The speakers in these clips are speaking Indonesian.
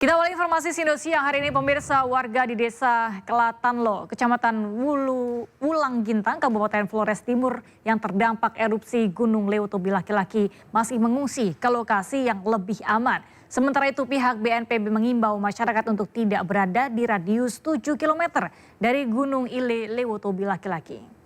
Kita awali informasi Sindo Siang hari ini pemirsa. Warga di Desa Kelatanlo, Kecamatan Wulang Gintang, Kabupaten Flores Timur yang terdampak erupsi Gunung Leutobi laki-laki masih mengungsi ke lokasi yang lebih aman. Sementara itu pihak BNPB mengimbau masyarakat untuk tidak berada di radius 7 km dari Gunung Ile Leutobi laki-laki.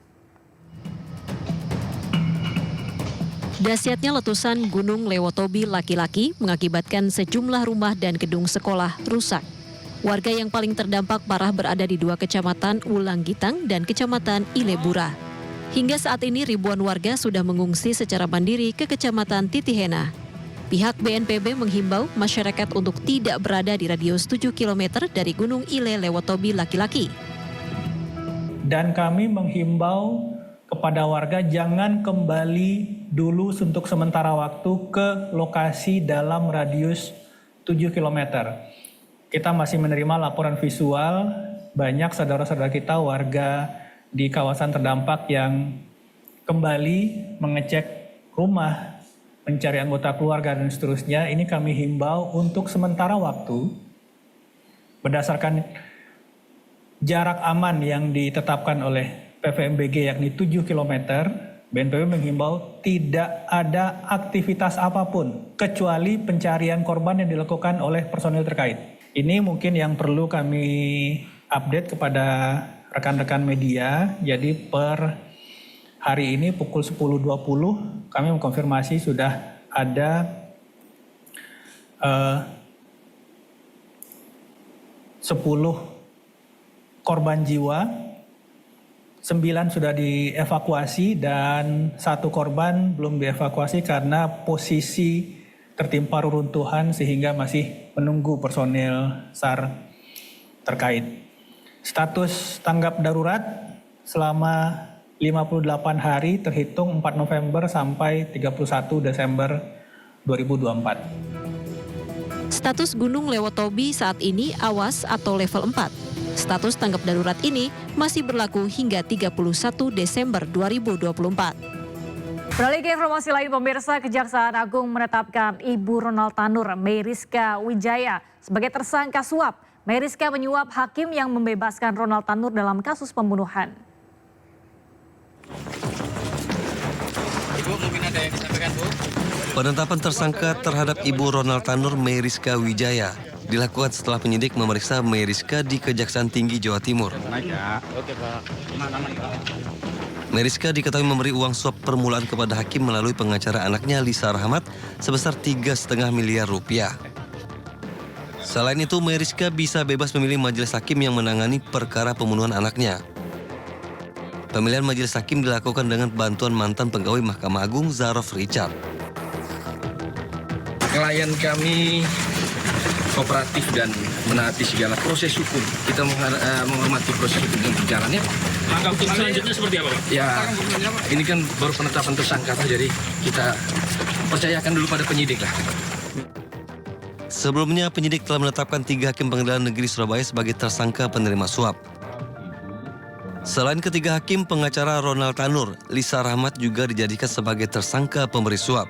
Dahsyatnya letusan Gunung Leutobi laki-laki mengakibatkan sejumlah rumah dan gedung sekolah rusak. Warga yang paling terdampak parah berada di dua kecamatan Wulang Gintang dan Kecamatan Ilebura. Hingga saat ini ribuan warga sudah mengungsi secara mandiri ke Kecamatan Titihena. Pihak BNPB menghimbau masyarakat untuk tidak berada di radius 7 km dari Gunung Ile Leutobi laki-laki. Dan kami menghimbau kepada warga jangan kembali dulu untuk sementara waktu ke lokasi dalam radius 7 km. Kita masih menerima laporan visual, banyak saudara-saudara kita warga di kawasan terdampak yang kembali mengecek rumah, mencari anggota keluarga dan seterusnya. Ini kami himbau untuk sementara waktu berdasarkan jarak aman yang ditetapkan oleh PVMBG yakni 7 km, BNPB menghimbau tidak ada aktivitas apapun kecuali pencarian korban yang dilakukan oleh personil terkait. Ini mungkin yang perlu kami update kepada rekan-rekan media. Jadi per hari ini pukul 10.20 kami mengkonfirmasi sudah ada 10 korban jiwa. 9 sudah dievakuasi dan 1 korban belum dievakuasi karena posisi tertimpa reruntuhan sehingga masih menunggu personil SAR terkait. Status tanggap darurat selama 58 hari terhitung 4 November sampai 31 Desember 2024. Status Gunung Leutobi saat ini awas atau level 4. Status tanggap darurat ini masih berlaku hingga 31 Desember 2024. Beralih ke informasi lain pemirsa, Kejaksaan Agung menetapkan Ibu Ronald Tanur Meyriska Wijaya sebagai tersangka suap. Meyriska menyuap hakim yang membebaskan Ronald Tanur dalam kasus pembunuhan. Ibu, mungkin ada yang disampaikan, Bu? Penetapan tersangka terhadap Ibu Ronald Tanur Meyriska Wijaya dilakukan setelah penyidik memeriksa Meyriska di Kejaksaan Tinggi Jawa Timur. Oke, Pak. Meyriska diketahui memberi uang suap permulaan kepada hakim melalui pengacara anaknya Lisa Rahmat sebesar 3,5 miliar rupiah. Selain itu, Meyriska bisa bebas memilih majelis hakim yang menangani perkara pembunuhan anaknya. Pemilihan majelis hakim dilakukan dengan bantuan mantan pegawai Mahkamah Agung Zarof Richard. Klien kami kooperatif dan menaati segala proses hukum. Kita menghormati proses hukum yang berjalannya. Langkah hukum selanjutnya seperti apa, Pak? Ya, ini kan baru penetapan tersangka, jadi kita percayakan dulu pada penyidik lah. Sebelumnya, penyidik telah menetapkan 3 hakim pengadilan negeri Surabaya sebagai tersangka penerima suap. Selain ketiga hakim, pengacara Ronald Tanur, Lisa Rahmat juga dijadikan sebagai tersangka pemberi suap.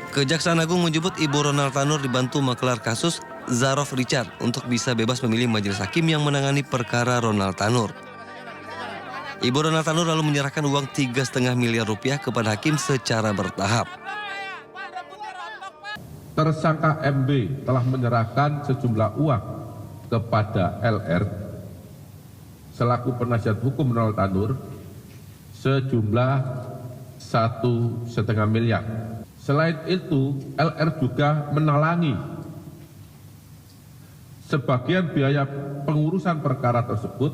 Kejaksaan Agung menyebut Ibu Ronald Tanur dibantu makelar kasus Zarof Richard untuk bisa bebas memilih majelis hakim yang menangani perkara Ronald Tanur. Ibu Ronald Tanur lalu menyerahkan uang 3,5 miliar rupiah kepada hakim secara bertahap. Tersangka MB telah menyerahkan sejumlah uang kepada LR selaku penasihat hukum Ronald Tanur sejumlah 1,5 miliar. Selain itu, LR juga menalangi sebagian biaya pengurusan perkara tersebut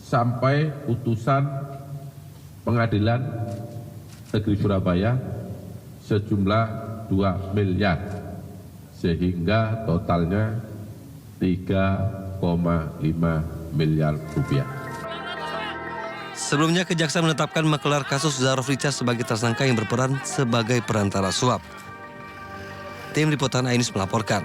sampai putusan Pengadilan Negeri Surabaya sejumlah 2 miliar, sehingga totalnya 3,5 miliar rupiah. Sebelumnya, Kejaksaan menetapkan makelar kasus Zarof Richard sebagai tersangka yang berperan sebagai perantara suap. Tim Liputan Ainus melaporkan.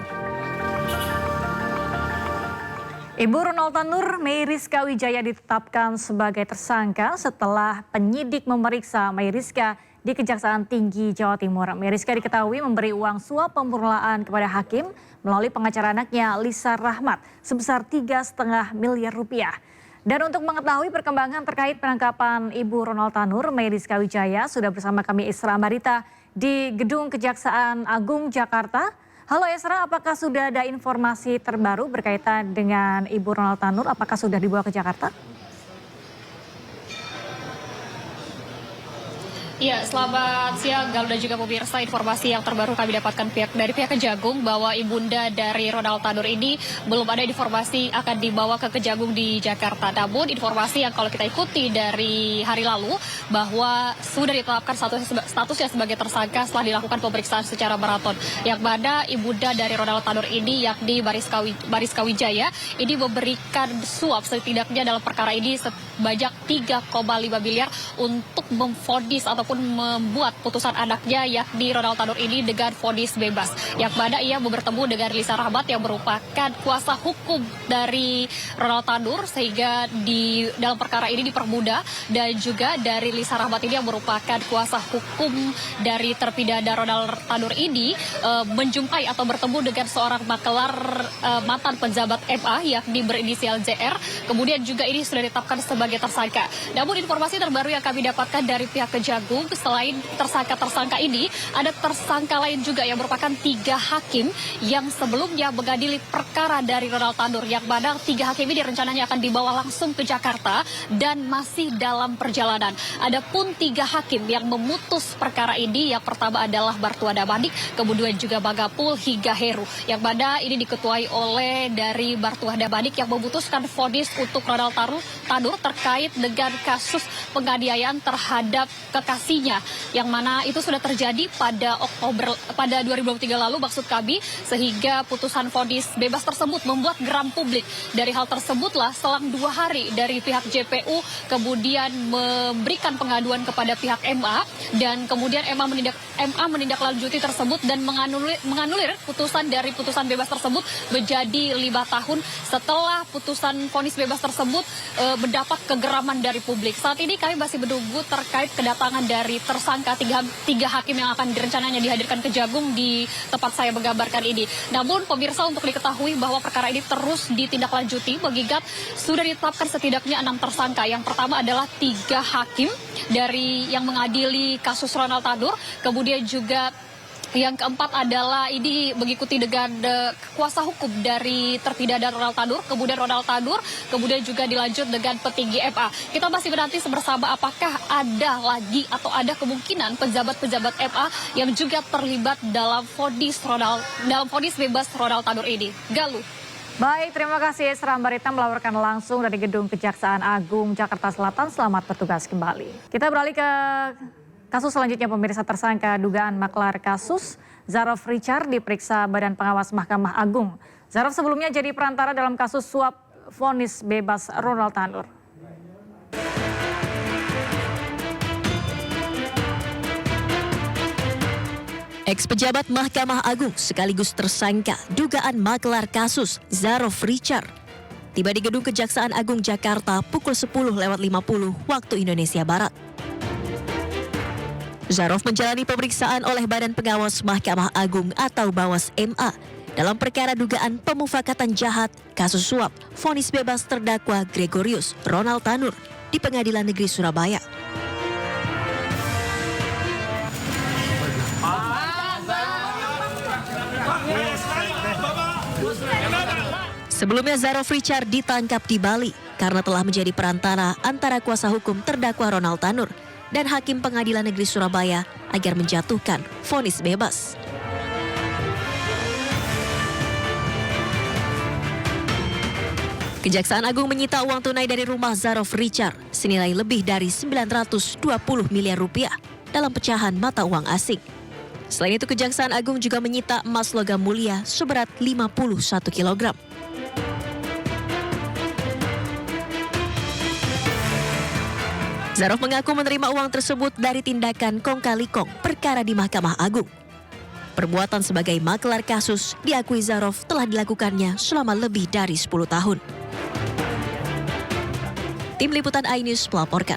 Ibu Ronald Tanur Meyriska Wijaya ditetapkan sebagai tersangka setelah penyidik memeriksa Meyriska di Kejaksaan Tinggi Jawa Timur. Meriska diketahui memberi uang suap pemurlaan kepada hakim melalui pengacara anaknya Lisa Rahmat sebesar 3,5 miliar rupiah. Dan untuk mengetahui perkembangan terkait penangkapan Ibu Ronald Tanur, Meriska Wijaya sudah bersama kami Esra Ambarita di Gedung Kejaksaan Agung Jakarta. Halo Esra, apakah sudah ada informasi terbaru berkaitan dengan Ibu Ronald Tanur? Apakah sudah dibawa ke Jakarta? Iya, selamat siang Gal dan juga pemirsa. Informasi yang terbaru kami dapatkan dari pihak Kejagung bahwa ibunda dari Ronald Tanur ini belum ada informasi akan dibawa ke Kejagung di Jakarta. Namun informasi yang kalau kita ikuti dari hari lalu bahwa sudah ditetapkan statusnya sebagai tersangka setelah dilakukan pemeriksaan secara maraton. Yang mana ibunda dari Ronald Tanur ini yakni Mariska Wijaya ini memberikan suap setidaknya dalam perkara ini sebanyak 3,5 miliar untuk memvonis ataupun membuat putusan anaknya yakni Ronald Tanur ini dengan vonis bebas. Yang mana ia bertemu dengan Lisa Rahmat yang merupakan kuasa hukum dari Ronald Tanur sehingga di dalam perkara ini dipermudah, dan juga dari Lisa Rahmat ini yang merupakan kuasa hukum dari terpidana Ronald Tanur ini menjumpai atau bertemu dengan seorang makelar mantan pejabat MA yakni berinisial JR. Kemudian juga ini sudah ditetapkan sebagai tersangka. Namun informasi terbaru yang kami dapatkan dari pihak Kejagung, selain tersangka-tersangka ini, ada tersangka lain juga yang merupakan 3 hakim yang sebelumnya mengadili perkara dari Ronald Tanur, yang mana 3 hakim ini rencananya akan dibawa langsung ke Jakarta dan masih dalam perjalanan. Adapun 3 hakim yang memutus perkara ini, yang pertama adalah Bartua Damanik, kemudian juga Bagapul hingga Heru, yang mana ini diketuai oleh dari Bartua Damanik yang memutuskan vonis untuk Ronald Tanur terkait dengan kasus penganiayaan terhadap kekasihnya, yang mana itu sudah terjadi pada 2023 lalu maksud kami, sehingga putusan vonis bebas tersebut membuat geram publik. Dari hal tersebutlah selang 2 hari dari pihak JPU kemudian memberikan pengaduan kepada pihak MA, dan kemudian MA menindaklanjuti tersebut dan menganulir putusan dari putusan bebas tersebut menjadi 5 tahun setelah putusan vonis bebas tersebut mendapat kegeraman dari publik. Saat ini kami masih menunggu terkait kedatangan dari tersangka 3 hakim yang akan rencananya dihadirkan ke Jagung di tempat saya menggambarkan ini. Namun pemirsa, untuk diketahui bahwa perkara ini terus ditindaklanjuti mengingat sudah ditetapkan setidaknya 6 tersangka. Yang pertama adalah 3 hakim dari yang mengadili kasus Ronald Tanur, kemudian juga yang keempat adalah ini mengikuti dengan kuasa hukum dari terpidana Ronald Tanur, kemudian Ronald Tanur, kemudian juga dilanjut dengan petinggi MA. Kita masih menanti bersama apakah ada lagi atau ada kemungkinan pejabat-pejabat MA yang juga terlibat dalam vonis bebas Ronald Tanur ini. Galuh. Baik, terima kasih Esra Ambarita melaporkan langsung dari Gedung Kejaksaan Agung Jakarta Selatan. Selamat bertugas kembali. Kita beralih ke kasus selanjutnya, pemirsa. Tersangka dugaan maklar kasus Zarof Richard diperiksa Badan Pengawas Mahkamah Agung. Zarof sebelumnya jadi perantara dalam kasus suap vonis bebas Ronald Tanur. Ex-pejabat Mahkamah Agung sekaligus tersangka dugaan maklar kasus Zarof Richard tiba di Gedung Kejaksaan Agung Jakarta pukul 10:50 waktu Indonesia Barat. Zarof menjalani pemeriksaan oleh Badan Pengawas Mahkamah Agung atau Bawas MA dalam perkara dugaan pemufakatan jahat kasus suap vonis bebas terdakwa Gregorius Ronald Tanur di Pengadilan Negeri Surabaya. Sebelumnya Zarof Richard ditangkap di Bali karena telah menjadi perantara antara kuasa hukum terdakwa Ronald Tanur dan Hakim Pengadilan Negeri Surabaya agar menjatuhkan vonis bebas. Kejaksaan Agung menyita uang tunai dari rumah Zarof Richard senilai lebih dari 920 miliar rupiah dalam pecahan mata uang asing. Selain itu, Kejaksaan Agung juga menyita emas logam mulia seberat 51 kilogram. Zarof mengaku menerima uang tersebut dari tindakan kong kali kong perkara di Mahkamah Agung. Perbuatan sebagai maklar kasus diakui Zarof telah dilakukannya selama lebih dari 10 tahun. Tim Liputan iNews melaporkan.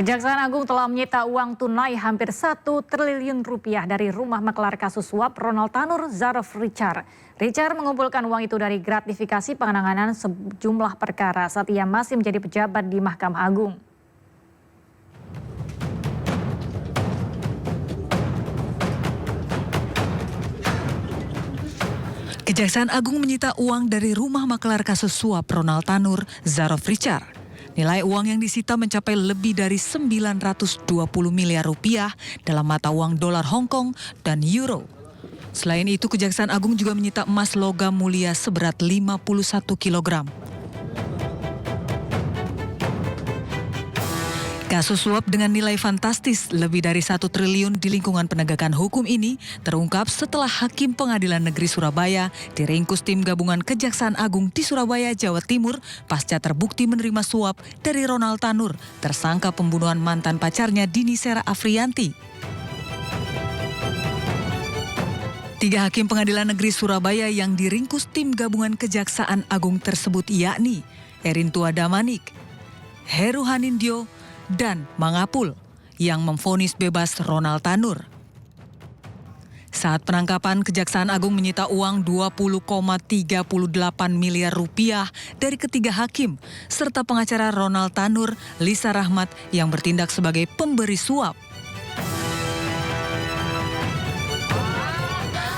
Kejaksaan Agung telah menyita uang tunai hampir 1 triliun rupiah dari rumah maklar kasus suap Ronald Tanur Zarof Richard. Richard mengumpulkan uang itu dari gratifikasi penanganan sejumlah perkara saat ia masih menjadi pejabat di Mahkamah Agung. Kejaksaan Agung menyita uang dari rumah maklar kasus suap Ronald Tanur Zarof Richard. Nilai uang yang disita mencapai lebih dari 920 miliar rupiah dalam mata uang dolar Hong Kong dan euro. Selain itu, Kejaksaan Agung juga menyita emas logam mulia seberat 51 kilogram. Kasus suap dengan nilai fantastis lebih dari 1 triliun di lingkungan penegakan hukum ini terungkap setelah Hakim Pengadilan Negeri Surabaya diringkus tim gabungan Kejaksaan Agung di Surabaya, Jawa Timur pasca terbukti menerima suap dari Ronald Tanur, tersangka pembunuhan mantan pacarnya Dini Sera Afriyanti. 3 Hakim Pengadilan Negeri Surabaya yang diringkus tim gabungan Kejaksaan Agung tersebut yakni Erintua Damanik, Heru Hanindyo, dan Mangapul yang memvonis bebas Ronald Tanur. Saat penangkapan, Kejaksaan Agung menyita uang 20,38 miliar rupiah dari ketiga hakim serta pengacara Ronald Tanur, Lisa Rahmat yang bertindak sebagai pemberi suap.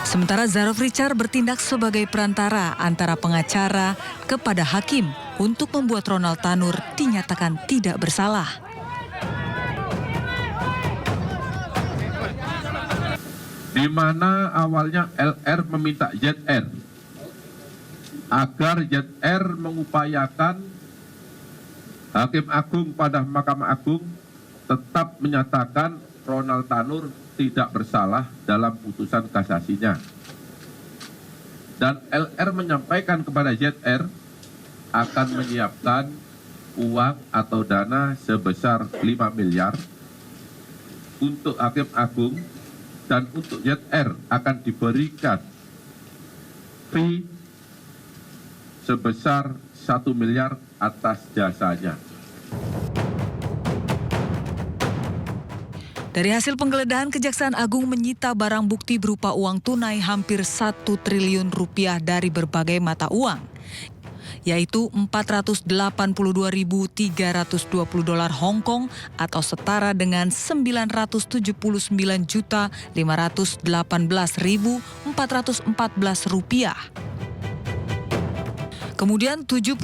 Sementara Zarof Richard bertindak sebagai perantara antara pengacara kepada hakim untuk membuat Ronald Tanur dinyatakan tidak bersalah. Di mana awalnya LR meminta ZR agar ZR mengupayakan Hakim Agung pada Mahkamah Agung tetap menyatakan Ronald Tanur tidak bersalah dalam putusan kasasinya. Dan LR menyampaikan kepada ZR akan menyiapkan uang atau dana sebesar 5 miliar untuk Hakim Agung, dan untuk ZR akan diberikan fee sebesar 1 miliar atas jasanya. Dari hasil penggeledahan, Kejaksaan Agung menyita barang bukti berupa uang tunai hampir 1 triliun rupiah dari berbagai mata uang, yaitu 482.320 dolar Hong Kong atau setara dengan 979.518.414 rupiah. Kemudian 71.200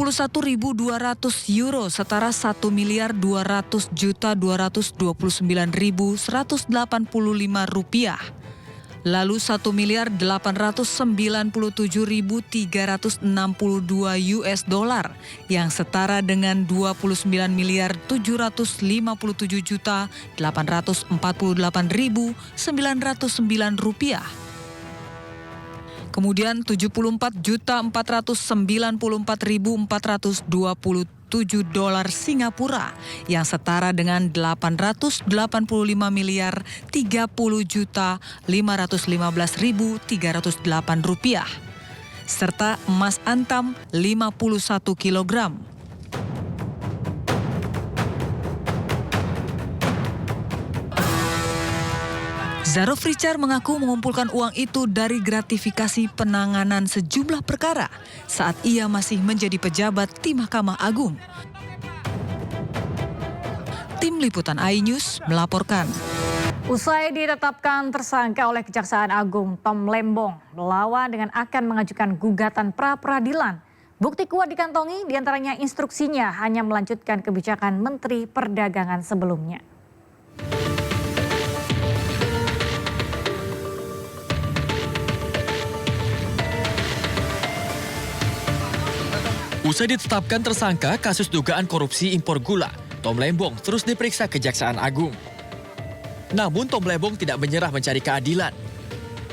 euro setara 1.200.229.185 rupiah. Lalu 1.897.362 US dollar yang setara dengan 29.757.848.909 rupiah. Kemudian 74.494.427 dolar Singapura yang setara dengan 880.030.515.308 rupiah. Serta emas antam 51 kilogram. Zarof Richard mengaku mengumpulkan uang itu dari gratifikasi penanganan sejumlah perkara saat ia masih menjadi pejabat di Mahkamah Agung. Tim Liputan iNews melaporkan. Usai ditetapkan tersangka oleh Kejaksaan Agung, Tom Lembong melawan dengan akan mengajukan gugatan pra-peradilan. Bukti kuat dikantongi, diantaranya instruksinya hanya melanjutkan kebijakan Menteri Perdagangan sebelumnya. Usai ditetapkan tersangka kasus dugaan korupsi impor gula, Tom Lembong terus diperiksa Kejaksaan Agung. Namun Tom Lembong tidak menyerah mencari keadilan.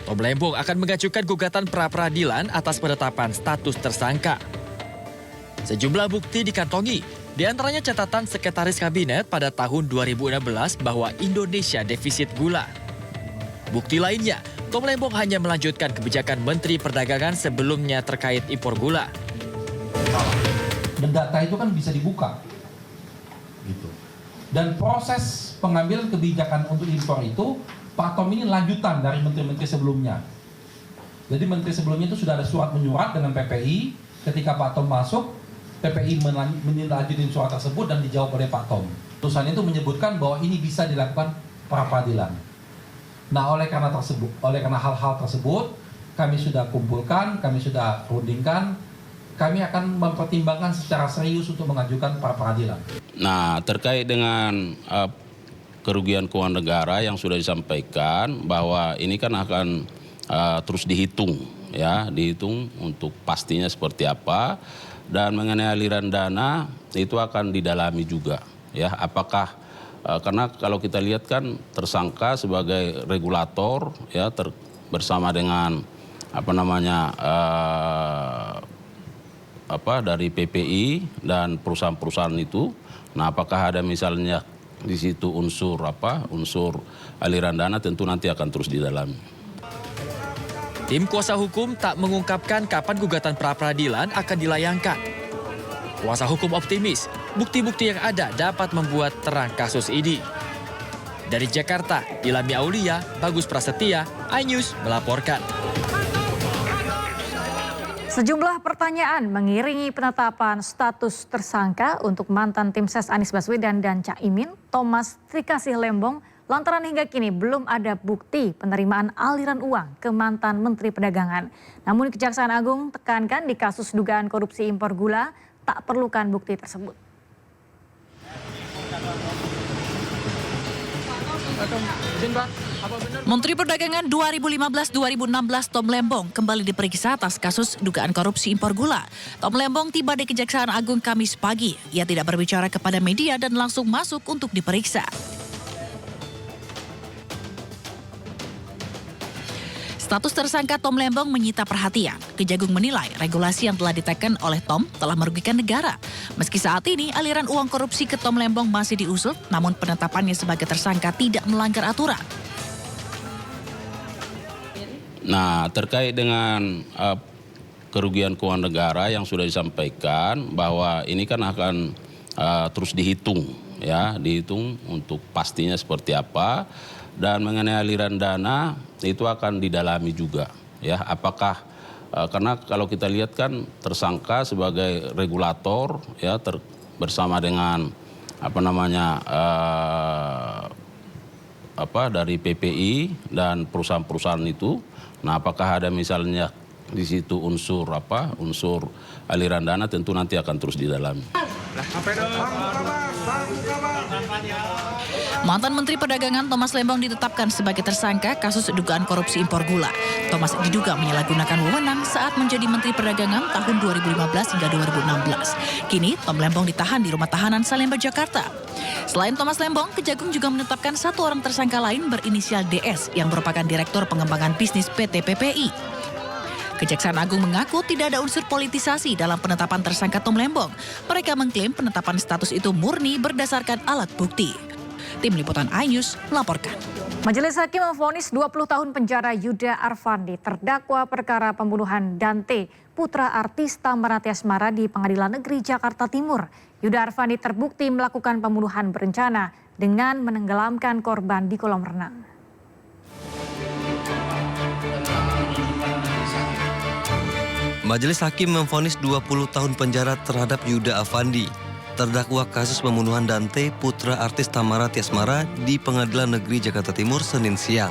Tom Lembong akan mengajukan gugatan pra-peradilan atas penetapan status tersangka. Sejumlah bukti dikantongi, di antaranya catatan Sekretaris Kabinet pada tahun 2016 bahwa Indonesia defisit gula. Bukti lainnya, Tom Lembong hanya melanjutkan kebijakan Menteri Perdagangan sebelumnya terkait impor gula. Dan data itu kan bisa dibuka, gitu. Dan proses pengambilan kebijakan untuk impor itu, Pak Tom ini lanjutan dari menteri-menteri sebelumnya. Jadi menteri sebelumnya itu sudah ada surat menyurat dengan PPI, ketika Pak Tom masuk, PPI menindaklanjuti surat tersebut dan dijawab oleh Pak Tom. Putusan itu menyebutkan bahwa ini bisa dilakukan pra peradilan. Nah, oleh karena hal-hal tersebut, kami sudah kumpulkan, kami sudah rundingkan, kami akan mempertimbangkan secara serius untuk mengajukan pra peradilan. Nah, terkait dengan kerugian keuangan negara yang sudah disampaikan bahwa ini kan akan terus dihitung, ya, dihitung untuk pastinya seperti apa, dan mengenai aliran dana itu akan didalami juga, ya, apakah karena kalau kita lihat kan tersangka sebagai regulator, ya, bersama dengan dari PPI dan perusahaan-perusahaan itu. Nah, apakah ada misalnya di situ unsur aliran dana, tentu nanti akan terus didalami. Tim kuasa hukum tak mengungkapkan kapan gugatan pra-peradilan akan dilayangkan. Kuasa hukum optimis, bukti-bukti yang ada dapat membuat terang kasus ini. Dari Jakarta, Ilhami Aulia, Bagus Prasetya, iNews melaporkan. Sejumlah pertanyaan mengiringi penetapan status tersangka untuk mantan tim ses Anies Baswedan dan Caimin, Thomas Trikasih Lembong, lantaran hingga kini belum ada bukti penerimaan aliran uang ke mantan Menteri Perdagangan. Namun Kejaksaan Agung tekankan di kasus dugaan korupsi impor gula tak perlukan bukti tersebut. Menteri Perdagangan 2015-2016 Tom Lembong kembali diperiksa atas kasus dugaan korupsi impor gula. Tom Lembong tiba di Kejaksaan Agung Kamis pagi. Ia tidak berbicara kepada media dan langsung masuk untuk diperiksa. Status tersangka Tom Lembong menyita perhatian. Kejagung menilai regulasi yang telah diteken oleh Tom telah merugikan negara. Meski saat ini aliran uang korupsi ke Tom Lembong masih diusut, namun penetapannya sebagai tersangka tidak melanggar aturan. Nah, terkait dengan kerugian keuangan negara yang sudah disampaikan bahwa ini kan akan terus dihitung, ya, dihitung untuk pastinya seperti apa, dan mengenai aliran dana itu akan didalami juga, ya, apakah karena kalau kita lihat kan tersangka sebagai regulator, ya, bersama dengan dari PPI dan perusahaan-perusahaan itu. Nah, apakah ada misalnya di situ unsur aliran dana, tentu nanti akan terus didalami. Mantan Menteri Perdagangan Thomas Lembong ditetapkan sebagai tersangka kasus dugaan korupsi impor gula. Thomas diduga menyalahgunakan wewenang saat menjadi Menteri Perdagangan tahun 2015 hingga 2016. Kini Tom Lembong ditahan di Rumah Tahanan Salemba, Jakarta. Selain Thomas Lembong, Kejagung juga menetapkan satu orang tersangka lain berinisial DS yang merupakan Direktur Pengembangan Bisnis PT PPI. Kejaksaan Agung mengaku tidak ada unsur politisasi dalam penetapan tersangka Tom Lembong. Mereka mengklaim penetapan status itu murni berdasarkan alat bukti. Tim Liputan iNews melaporkan. Majelis Hakim memvonis 20 tahun penjara Yuda Arfandi, terdakwa perkara pembunuhan Dante, putra artis Tamara Tiasmara di Pengadilan Negeri Jakarta Timur. Yuda Arfandi terbukti melakukan pembunuhan berencana dengan menenggelamkan korban di kolam renang. Majelis Hakim memvonis 20 tahun penjara terhadap Yuda Afandi, terdakwa kasus pembunuhan Dante, putra artis Tamara Tiasmara di Pengadilan Negeri Jakarta Timur Senin siang.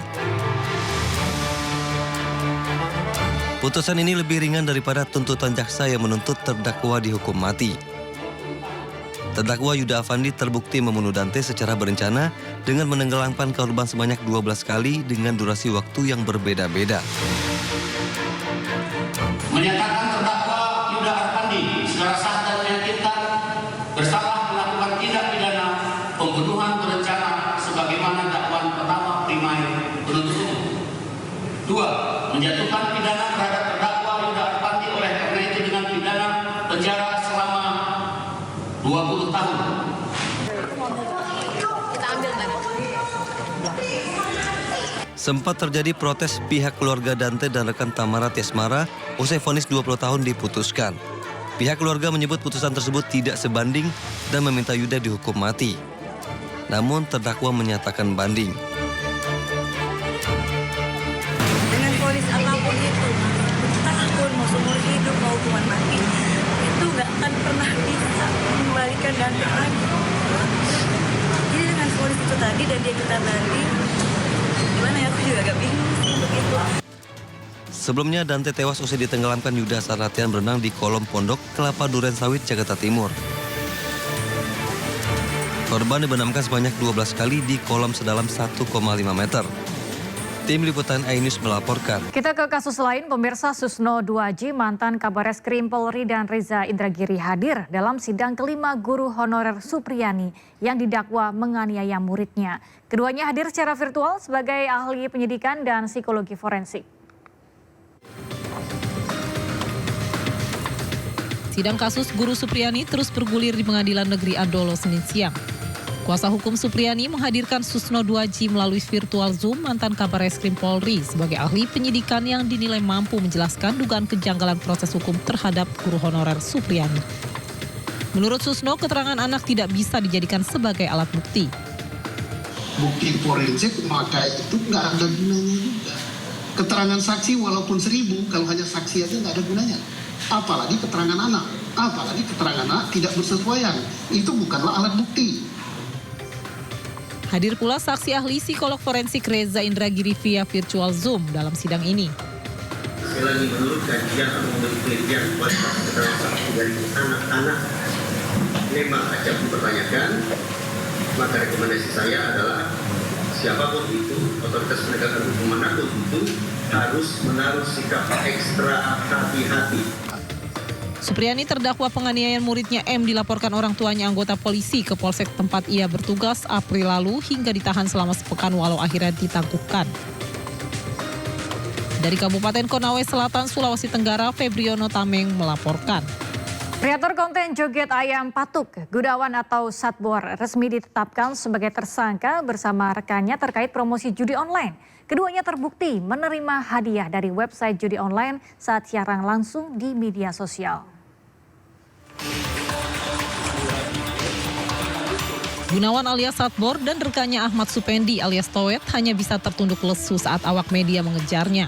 Putusan ini lebih ringan daripada tuntutan jaksa yang menuntut terdakwa dihukum mati. Terdakwa Yuda Afandi terbukti membunuh Dante secara berencana dengan menenggelamkan korban sebanyak 12 kali dengan durasi waktu yang berbeda-beda. Menyatakan terdakwa Yuda Arfandi secara sah dan meyakinkan bersalah melakukan tindak pidana pembunuhan berencana sebagaimana dakwaan pertama primer penuntut umum. 2. Menjatuhkan pidana terhadap terdakwa Yuda Arfandi oleh karena itu dengan pidana penjara selama 20 tahun. Sempat terjadi protes pihak keluarga Dante dan rekan Tamara Tiasmara usai vonis 20 tahun diputuskan. Pihak keluarga menyebut putusan tersebut tidak sebanding dan meminta Yuda dihukum mati. Namun terdakwa menyatakan banding. Dengan polis apapun itu, tahun mau seumur hidup mau hukuman mati, itu nggak akan pernah bisa mengembalikan dana lagi. Jadi dengan polis itu tadi dan dia minta banding, gimana ya, aku juga agak bingung untuk itu. Sebelumnya Dante tewas usai ditenggelamkan Yuda saat latihan berenang di kolom pondok Kelapa Duren Sawit, Jakarta Timur. Korban dibenamkan sebanyak 12 kali di kolam sedalam 1,5 meter. Tim Liputan iNews melaporkan. Kita ke kasus lain, pemirsa. Susno Duaji, mantan Kabareskrim Polri dan Reza Indragiri hadir dalam sidang kelima guru honorer Supriyani yang didakwa menganiaya muridnya. Keduanya hadir secara virtual sebagai ahli penyidikan dan psikologi forensik. Sidang kasus Guru Supriyani terus bergulir di Pengadilan Negeri Andolo Senin siang. Kuasa hukum Supriyani menghadirkan Susno Duaji melalui virtual Zoom mantan Kabareskrim Polri sebagai ahli penyidikan yang dinilai mampu menjelaskan dugaan kejanggalan proses hukum terhadap guru honorer Supriyani. Menurut Susno, keterangan anak tidak bisa dijadikan sebagai alat bukti. Bukti forensik maka itu nggak ada gunanya juga. Keterangan saksi walaupun 1000, kalau hanya saksi aja nggak ada gunanya. Apalagi keterangan anak, apalagi keterangan anak tidak bersesuaian. Itu bukanlah alat bukti. Hadir pula saksi ahli psikolog forensik Reza Indragiri via virtual Zoom dalam sidang ini. Sekali lagi, menurut kajian atau menurut penelitian kualitas keterangan saksi dari anak-anak memang acap dipertanyakan, maka rekomendasi saya adalah siapapun itu, otoritas penegakan hukum manapun itu, harus menaruh sikap ekstra hati-hati. Supriyani terdakwa penganiayaan muridnya M dilaporkan orang tuanya anggota polisi ke polsek tempat ia bertugas April lalu hingga ditahan selama sepekan walau akhirnya ditangguhkan. Dari Kabupaten Konawe Selatan, Sulawesi Tenggara, Febriono Tameng melaporkan. Kreator konten joget ayam patuk, Gudawan atau Satbor, resmi ditetapkan sebagai tersangka bersama rekannya terkait promosi judi online. Keduanya terbukti menerima hadiah dari website judi online saat siaran langsung di media sosial. Gunawan alias Satbor dan rekannya Ahmad Supendi alias Towet hanya bisa tertunduk lesu saat awak media mengejarnya.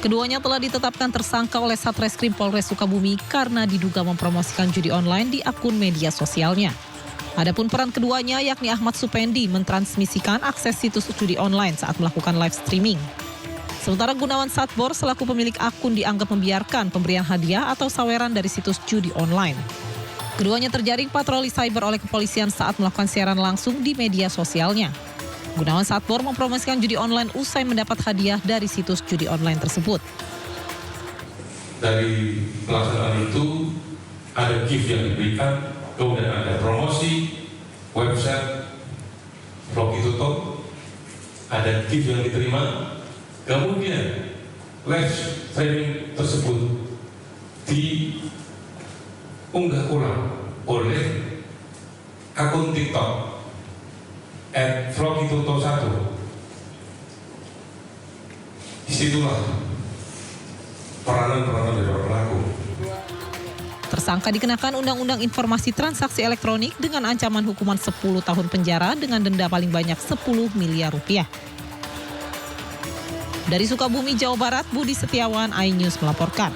Keduanya telah ditetapkan tersangka oleh Satreskrim Polres Sukabumi karena diduga mempromosikan judi online di akun media sosialnya. Adapun peran keduanya yakni Ahmad Supendi mentransmisikan akses situs judi online saat melakukan live streaming. Sementara Gunawan Satbor selaku pemilik akun dianggap membiarkan pemberian hadiah atau saweran dari situs judi online. Keduanya terjaring patroli cyber oleh kepolisian saat melakukan siaran langsung di media sosialnya. Gunawan Satbor mempromosikan judi online usai mendapat hadiah dari situs judi online tersebut. Dari pelaksanaan itu ada gift yang diberikan, kemudian ada promosi, website, vlog tutup, ada gift yang diterima, kemudian live streaming tersebut diunggah ulang oleh akun TikTok @vlogituto1. Disitulah peranan dari pelaku. Tersangka dikenakan Undang-Undang Informasi Transaksi Elektronik dengan ancaman hukuman 10 tahun penjara dengan denda paling banyak 10 miliar rupiah. Dari Sukabumi, Jawa Barat, Budi Setiawan, iNews melaporkan.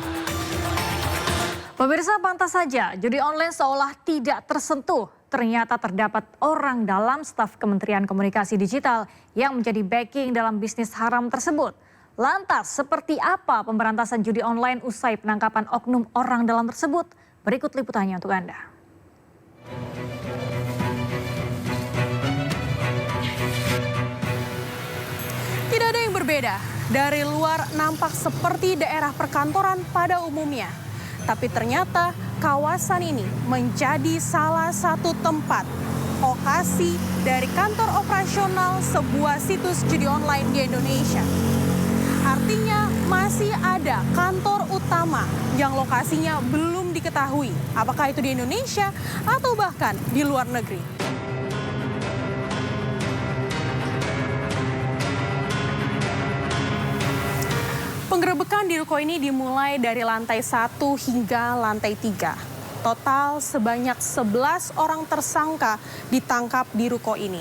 Pemirsa, pantas saja judi online seolah tidak tersentuh. Ternyata terdapat orang dalam staf Kementerian Komunikasi Digital yang menjadi backing dalam bisnis haram tersebut. Lantas, seperti apa pemberantasan judi online usai penangkapan oknum orang dalam tersebut? Berikut liputannya untuk Anda. Tidak ada yang berbeda. Dari luar nampak seperti daerah perkantoran pada umumnya. Tapi ternyata kawasan ini menjadi salah satu tempat lokasi dari kantor operasional sebuah situs judi online di Indonesia. Artinya masih ada kantor utama yang lokasinya belum diketahui apakah itu di Indonesia atau bahkan di luar negeri. Penggerebekan di ruko ini dimulai dari lantai 1 hingga lantai 3. Total sebanyak 11 orang tersangka ditangkap di ruko ini.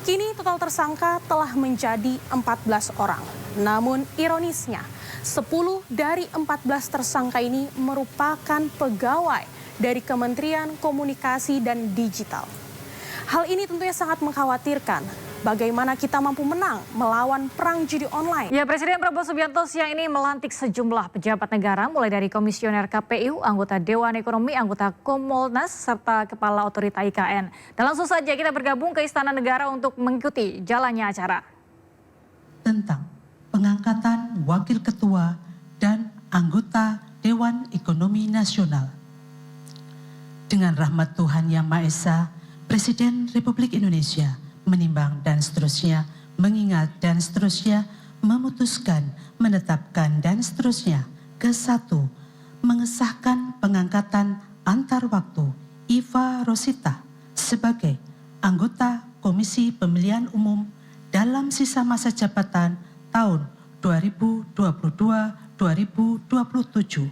Kini total tersangka telah menjadi 14 orang. Namun ironisnya, 10 dari 14 tersangka ini merupakan pegawai dari Kementerian Komunikasi dan Digital. Hal ini tentunya sangat mengkhawatirkan. Bagaimana kita mampu menang melawan perang judi online? Ya, Presiden Prabowo Subianto siang ini melantik sejumlah pejabat negara, mulai dari Komisioner KPU, anggota Dewan Ekonomi, anggota Kompolnas, serta Kepala Otorita IKN. Dan langsung saja kita bergabung ke Istana Negara untuk mengikuti jalannya acara. Tentang pengangkatan Wakil Ketua dan anggota Dewan Ekonomi Nasional. Dengan rahmat Tuhan Yang Maha Esa, Presiden Republik Indonesia menimbang dan seterusnya, mengingat dan seterusnya, memutuskan, menetapkan dan seterusnya. Ke-1, mengesahkan pengangkatan antar waktu Iva Rosita sebagai anggota Komisi Pemilihan Umum dalam sisa masa jabatan tahun 2022-2027.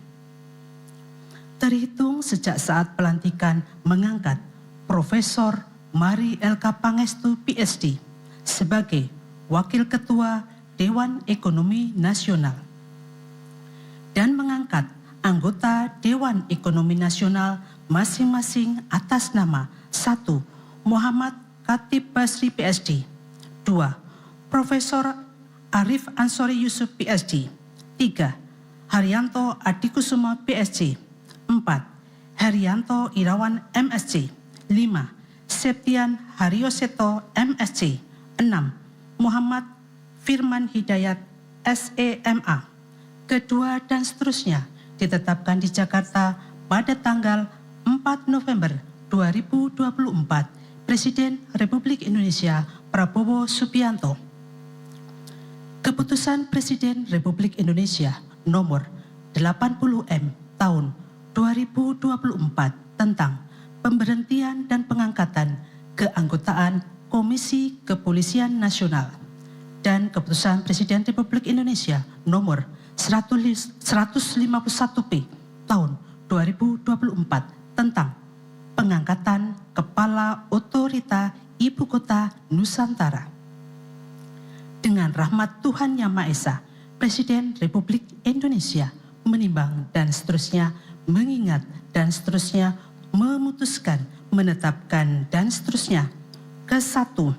Terhitung sejak saat pelantikan mengangkat Profesor Mari LK Pangestu PhD sebagai Wakil Ketua Dewan Ekonomi Nasional dan mengangkat anggota Dewan Ekonomi Nasional masing-masing atas nama 1. Muhammad Khatib Basri PhD, 2. Profesor Arif Ansori Yusuf PhD, 3. Haryanto Adikusumo PhD, 4. Herianto Irawan MSc, 5. Septian Haryoseto MSc, 6. Muhammad Firman Hidayat SEMA. Kedua dan seterusnya ditetapkan di Jakarta pada tanggal 4 November 2024. Presiden Republik Indonesia Prabowo Subianto. Keputusan Presiden Republik Indonesia nomor 80M tahun 2024 tentang pemberhentian dan pengangkatan keanggotaan Komisi Kepolisian Nasional dan Keputusan Presiden Republik Indonesia nomor 151P tahun 2024 tentang pengangkatan Kepala Otorita Ibu Kota Nusantara. Dengan rahmat Tuhan Yang Maha Esa, Presiden Republik Indonesia menimbang dan seterusnya, mengingat dan seterusnya, memutuskan, menetapkan dan seterusnya. Ke-1,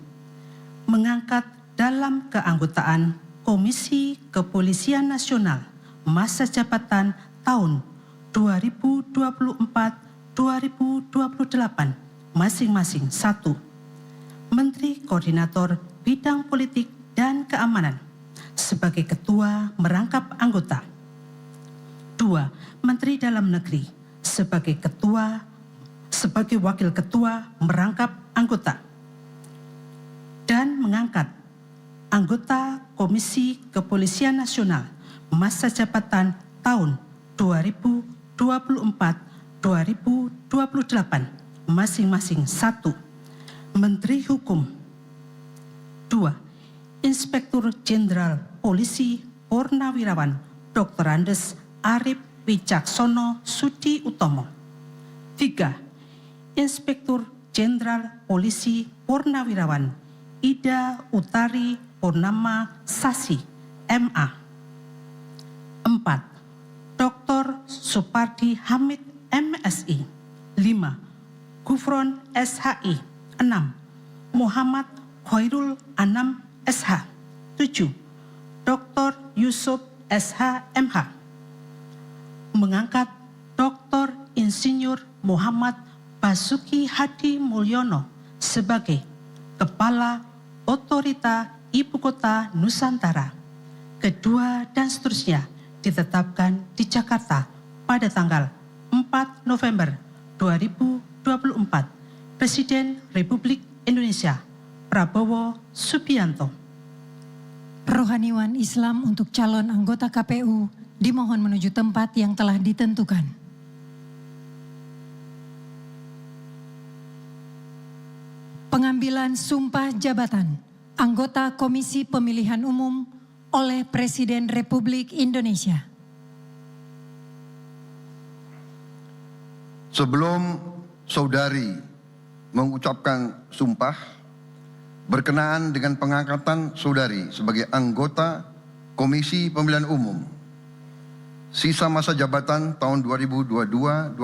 mengangkat dalam keanggotaan Komisi Kepolisian Nasional masa jabatan tahun 2024-2028 masing-masing. 1. Menteri Koordinator Bidang Politik dan Keamanan sebagai ketua merangkap anggota. 2. Menteri Dalam Negeri sebagai wakil ketua merangkap anggota dan mengangkat anggota Komisi Kepolisian Nasional masa jabatan tahun 2024-2028 masing-masing. 1. Menteri Hukum. 2. Inspektur Jenderal Polisi Purnawirawan Dr. Andes Arif Wicaksono Sudi Utomo. 3. Inspektur Jenderal Polisi Purnawirawan Ida Utari Purnama Sasi, MA. 4. Dr. Supardi Hamid, MSI. 5. Gufron SHI. 6. Muhammad Khairul Anam SH. 7. Dr. Yusuf SH MH. Mengangkat Dr. Insinyur Muhammad Basuki Hadi Mulyono sebagai Kepala Otorita Ibu Kota Nusantara. Kedua dan seterusnya ditetapkan di Jakarta pada tanggal 4 November 2024. Presiden Republik Indonesia Prabowo Subianto. Rohaniwan Islam untuk calon anggota KPU dimohon menuju tempat yang telah ditentukan. Pengambilan sumpah jabatan anggota Komisi Pemilihan Umum oleh Presiden Republik Indonesia. Sebelum saudari mengucapkan sumpah berkenaan dengan pengangkatan saudari sebagai anggota Komisi Pemilihan Umum sisa masa jabatan tahun 2022-2027,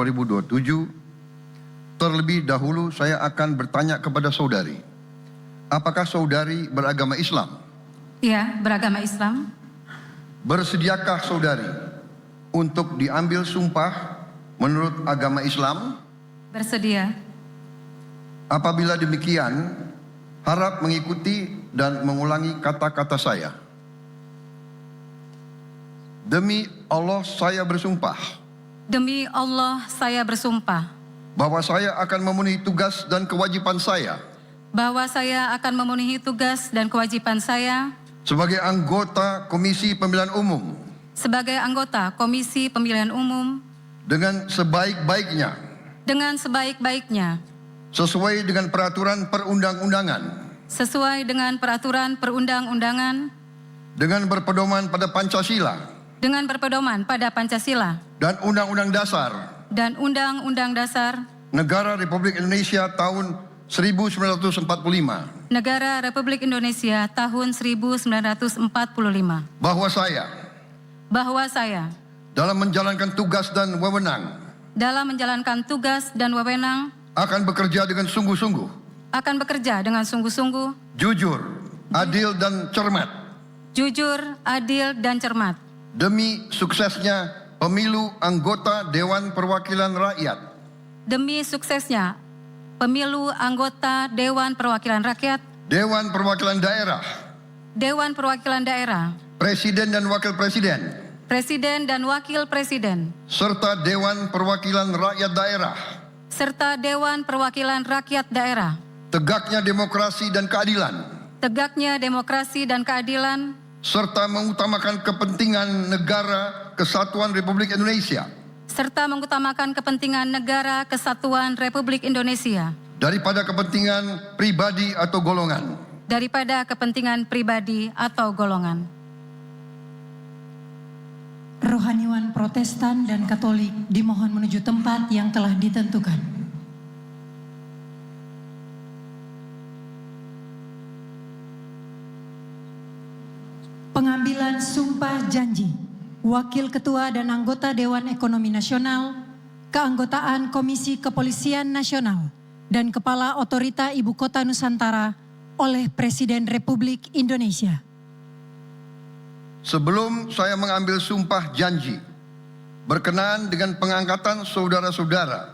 terlebih dahulu saya akan bertanya kepada saudari, apakah saudari beragama Islam? Ya, beragama Islam. Bersediakah saudari untuk diambil sumpah menurut agama Islam? Bersedia. Apabila demikian, harap mengikuti dan mengulangi kata-kata saya. Demi Allah saya bersumpah. Demi Allah saya bersumpah. Bahwa saya akan memenuhi tugas dan kewajiban saya. Bahwa saya akan memenuhi tugas dan kewajiban saya. Sebagai anggota Komisi Pemilihan Umum. Sebagai anggota Komisi Pemilihan Umum. Dengan sebaik-baiknya. Dengan sebaik-baiknya. Sesuai dengan peraturan perundang-undangan. Sesuai dengan peraturan perundang-undangan. Dengan berpedoman pada Pancasila. Dengan berpedoman pada Pancasila. Dan Undang-Undang Dasar. Dan Undang-Undang Dasar. Negara Republik Indonesia tahun 1945. Negara Republik Indonesia tahun 1945. Bahwa saya. Dalam menjalankan tugas dan wewenang. Dalam menjalankan tugas dan wewenang. Akan bekerja dengan sungguh-sungguh. Jujur, adil dan cermat. Demi suksesnya pemilu anggota Dewan Perwakilan Rakyat. Demi suksesnya pemilu anggota Dewan Perwakilan Rakyat. Dewan Perwakilan Daerah. Dewan Perwakilan Daerah. Presiden dan Wakil Presiden. Presiden dan Wakil Presiden. Serta Dewan Perwakilan Rakyat Daerah. Serta Dewan Perwakilan Rakyat Daerah. Tegaknya demokrasi dan keadilan. Tegaknya demokrasi dan keadilan. Serta mengutamakan kepentingan negara kesatuan Republik Indonesia. Serta mengutamakan kepentingan negara kesatuan Republik Indonesia. Daripada kepentingan pribadi atau golongan. Daripada kepentingan pribadi atau golongan. Rohaniwan Protestan dan Katolik dimohon menuju tempat yang telah ditentukan. Pengambilan sumpah janji Wakil Ketua dan anggota Dewan Ekonomi Nasional, keanggotaan Komisi Kepolisian Nasional, dan Kepala Otorita Ibu Kota Nusantara oleh Presiden Republik Indonesia. Sebelum saya mengambil sumpah janji berkenaan dengan pengangkatan saudara-saudara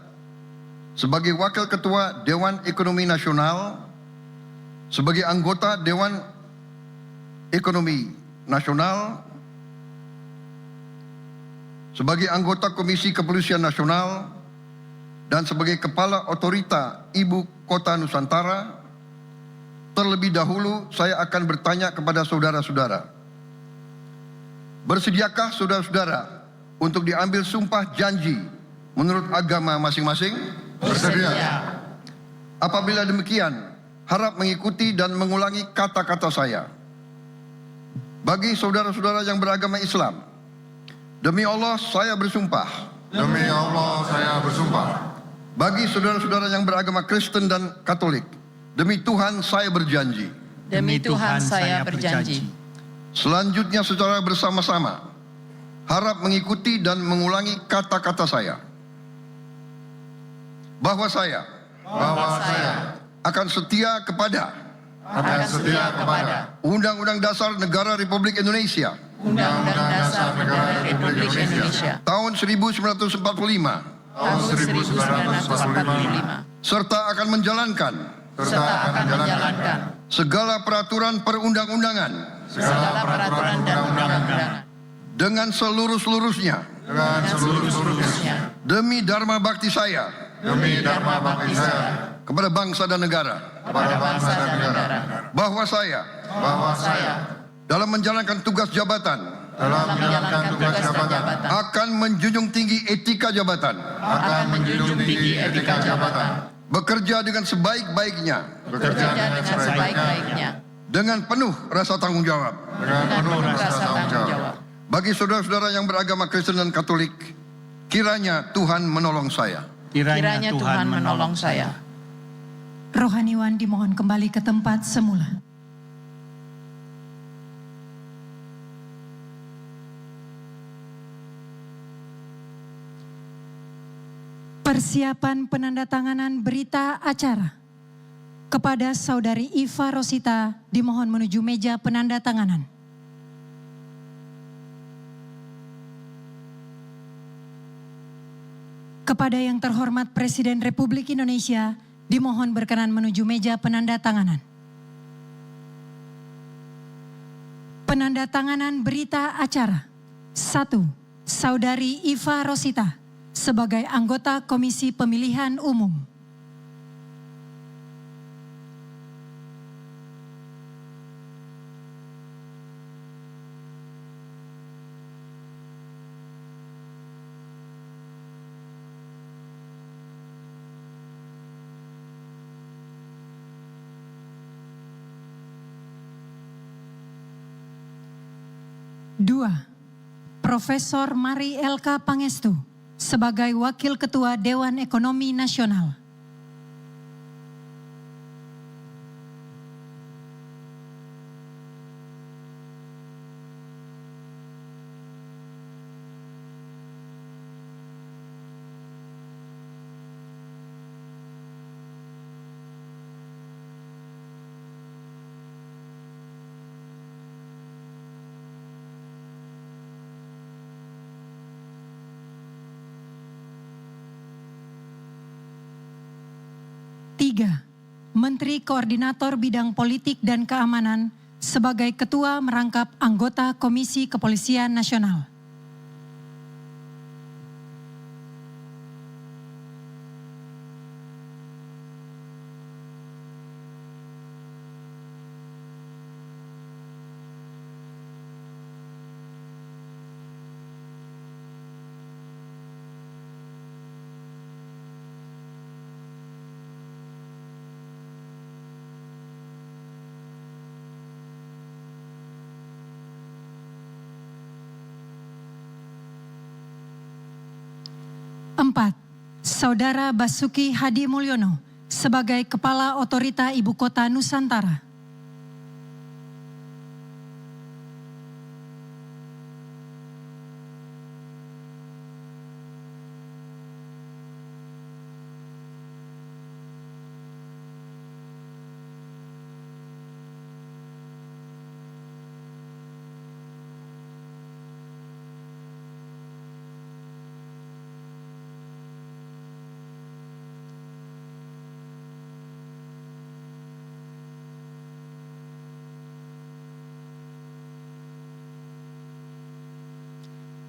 sebagai Wakil Ketua Dewan Ekonomi Nasional, sebagai anggota Dewan Ekonomi Nasional, sebagai anggota Komisi Kepolisian Nasional, dan sebagai Kepala Otorita Ibu Kota Nusantara, terlebih dahulu saya akan bertanya kepada saudara-saudara. Bersediakah saudara-saudara untuk diambil sumpah janji menurut agama masing-masing? Bersedia. Apabila demikian, harap mengikuti dan mengulangi kata-kata saya. Bagi saudara-saudara yang beragama Islam, demi Allah saya bersumpah. Demi Allah saya bersumpah. Bagi saudara-saudara yang beragama Kristen dan Katolik, demi Tuhan saya berjanji. Demi Tuhan saya berjanji. Selanjutnya secara bersama-sama, harap mengikuti dan mengulangi kata-kata saya. Bahwa saya akan setia kepada Undang-Undang Dasar Negara Republik Indonesia. Undang-Undang Dasar Negara Republik Indonesia. Tahun 1945. Serta akan menjalankan. Segala peraturan perundang-undangan. Dengan seluruh-seluruhnya. Demi Dharma Bakti saya. Kepada bangsa dan negara. Bahwa saya dalam menjalankan tugas jabatan akan menjunjung tinggi etika jabatan. Bekerja dengan sebaik-baiknya. Dengan penuh rasa tanggung jawab. Bagi saudara-saudara yang beragama Kristen dan Katolik, kiranya Tuhan menolong saya. Kiranya Tuhan menolong saya. Rohaniwan dimohon kembali ke tempat semula. Persiapan penandatanganan berita acara. Kepada Saudari Iva Rosita dimohon menuju meja penandatanganan. Kepada yang terhormat Presiden Republik Indonesia dimohon berkenan menuju meja penandatanganan. Penandatanganan berita acara. 1. Saudari Iva Rosita sebagai anggota Komisi Pemilihan Umum. Dua, Profesor Mari Elka Pangestu sebagai Wakil Ketua Dewan Ekonomi Nasional. Tiga, Menteri Koordinator Bidang Politik dan Keamanan sebagai Ketua merangkap anggota Komisi Kepolisian Nasional. Empat, Saudara Basuki Hadi Mulyono sebagai Kepala Otorita Ibu Kota Nusantara.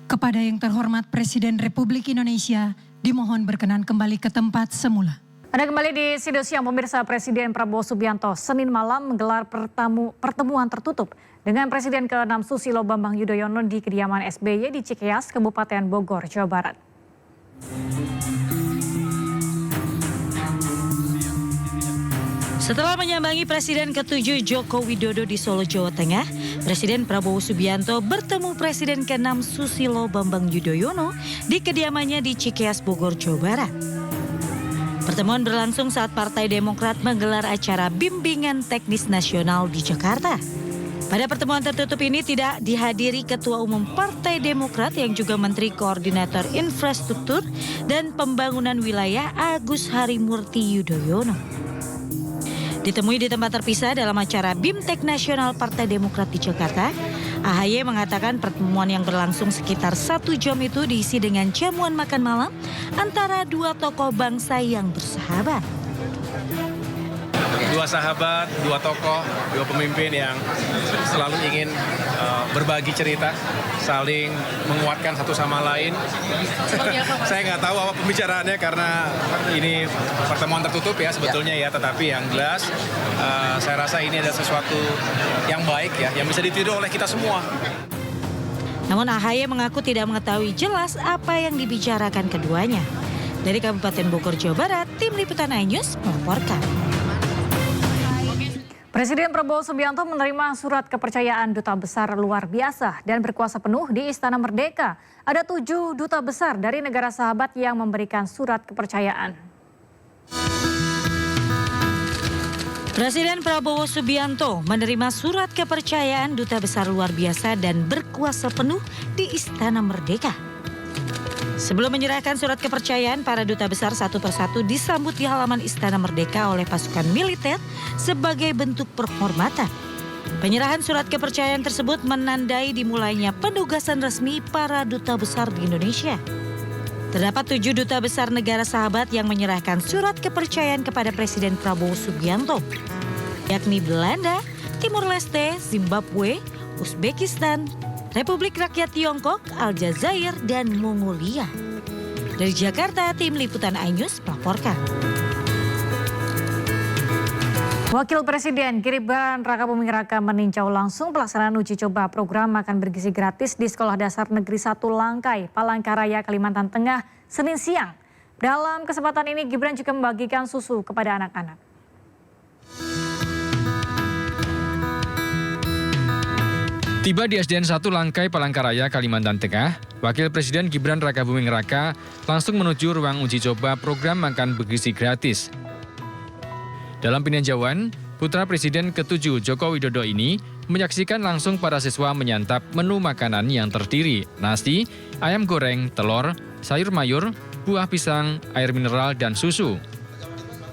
Kepada yang terhormat Presiden Republik Indonesia, dimohon berkenan kembali ke tempat semula. Anda kembali di Sido Siang, pemirsa. Presiden Prabowo Subianto Senin malam menggelar pertemuan tertutup dengan Presiden ke-6 Susilo Bambang Yudhoyono di kediaman SBY di Cikeas, Kabupaten Bogor, Jawa Barat. Setelah menyambangi Presiden ke-7 Joko Widodo di Solo, Jawa Tengah, Presiden Prabowo Subianto bertemu Presiden ke-6 Susilo Bambang Yudhoyono di kediamannya di Cikeas, Bogor, Jawa Barat. Pertemuan berlangsung saat Partai Demokrat menggelar acara bimbingan teknis nasional di Jakarta. Pada pertemuan tertutup ini tidak dihadiri Ketua Umum Partai Demokrat yang juga Menteri Koordinator Infrastruktur dan Pembangunan Wilayah Agus Harimurti Yudhoyono. Ditemui di tempat terpisah dalam acara BIMTEK Nasional Partai Demokrat di Jakarta, AHY mengatakan pertemuan yang berlangsung sekitar 1 jam itu diisi dengan jamuan makan malam antara dua tokoh bangsa yang bersahabat. Dua sahabat, dua tokoh, dua pemimpin yang selalu ingin berbagi cerita, saling menguatkan satu sama lain. Saya nggak tahu apa pembicaraannya karena ini pertemuan tertutup ya sebetulnya ya, tetapi yang jelas saya rasa ini adalah sesuatu yang baik ya, yang bisa ditiru oleh kita semua. Namun AHY mengaku tidak mengetahui jelas apa yang dibicarakan keduanya. Dari Kabupaten Bogor, Jawa Barat, Tim Liputan iNews melaporkan. Presiden Prabowo Subianto menerima surat kepercayaan Duta Besar luar biasa dan berkuasa penuh di Istana Merdeka. Ada 7 duta besar dari negara sahabat yang memberikan surat kepercayaan. Presiden Prabowo Subianto menerima surat kepercayaan Duta Besar luar biasa dan berkuasa penuh di Istana Merdeka. Sebelum menyerahkan surat kepercayaan, para duta besar satu persatu disambut di halaman Istana Merdeka oleh pasukan militer sebagai bentuk penghormatan. Penyerahan surat kepercayaan tersebut menandai dimulainya penugasan resmi para duta besar di Indonesia. Terdapat 7 duta besar negara sahabat yang menyerahkan surat kepercayaan kepada Presiden Prabowo Subianto, yakni Belanda, Timur Leste, Zimbabwe, Uzbekistan, Republik Rakyat Tiongkok, Aljazair, dan Mongolia. Dari Jakarta, tim liputan iNews melaporkan. Wakil Presiden Gibran Rakabuming Raka meninjau langsung pelaksanaan uji coba program makan bergizi gratis di Sekolah Dasar Negeri 1 Langkai, Palangkaraya, Kalimantan Tengah, Senin siang. Dalam kesempatan ini Gibran juga membagikan susu kepada anak-anak. Tiba di SDN 1 Langkai, Palangkaraya, Kalimantan Tengah, Wakil Presiden Gibran Rakabuming Raka langsung menuju ruang uji coba program makan bergizi gratis. Dalam peninjauan, putra Presiden ke-7 Joko Widodo ini menyaksikan langsung para siswa menyantap menu makanan yang terdiri nasi, ayam goreng, telur, sayur mayur, buah pisang, air mineral, dan susu.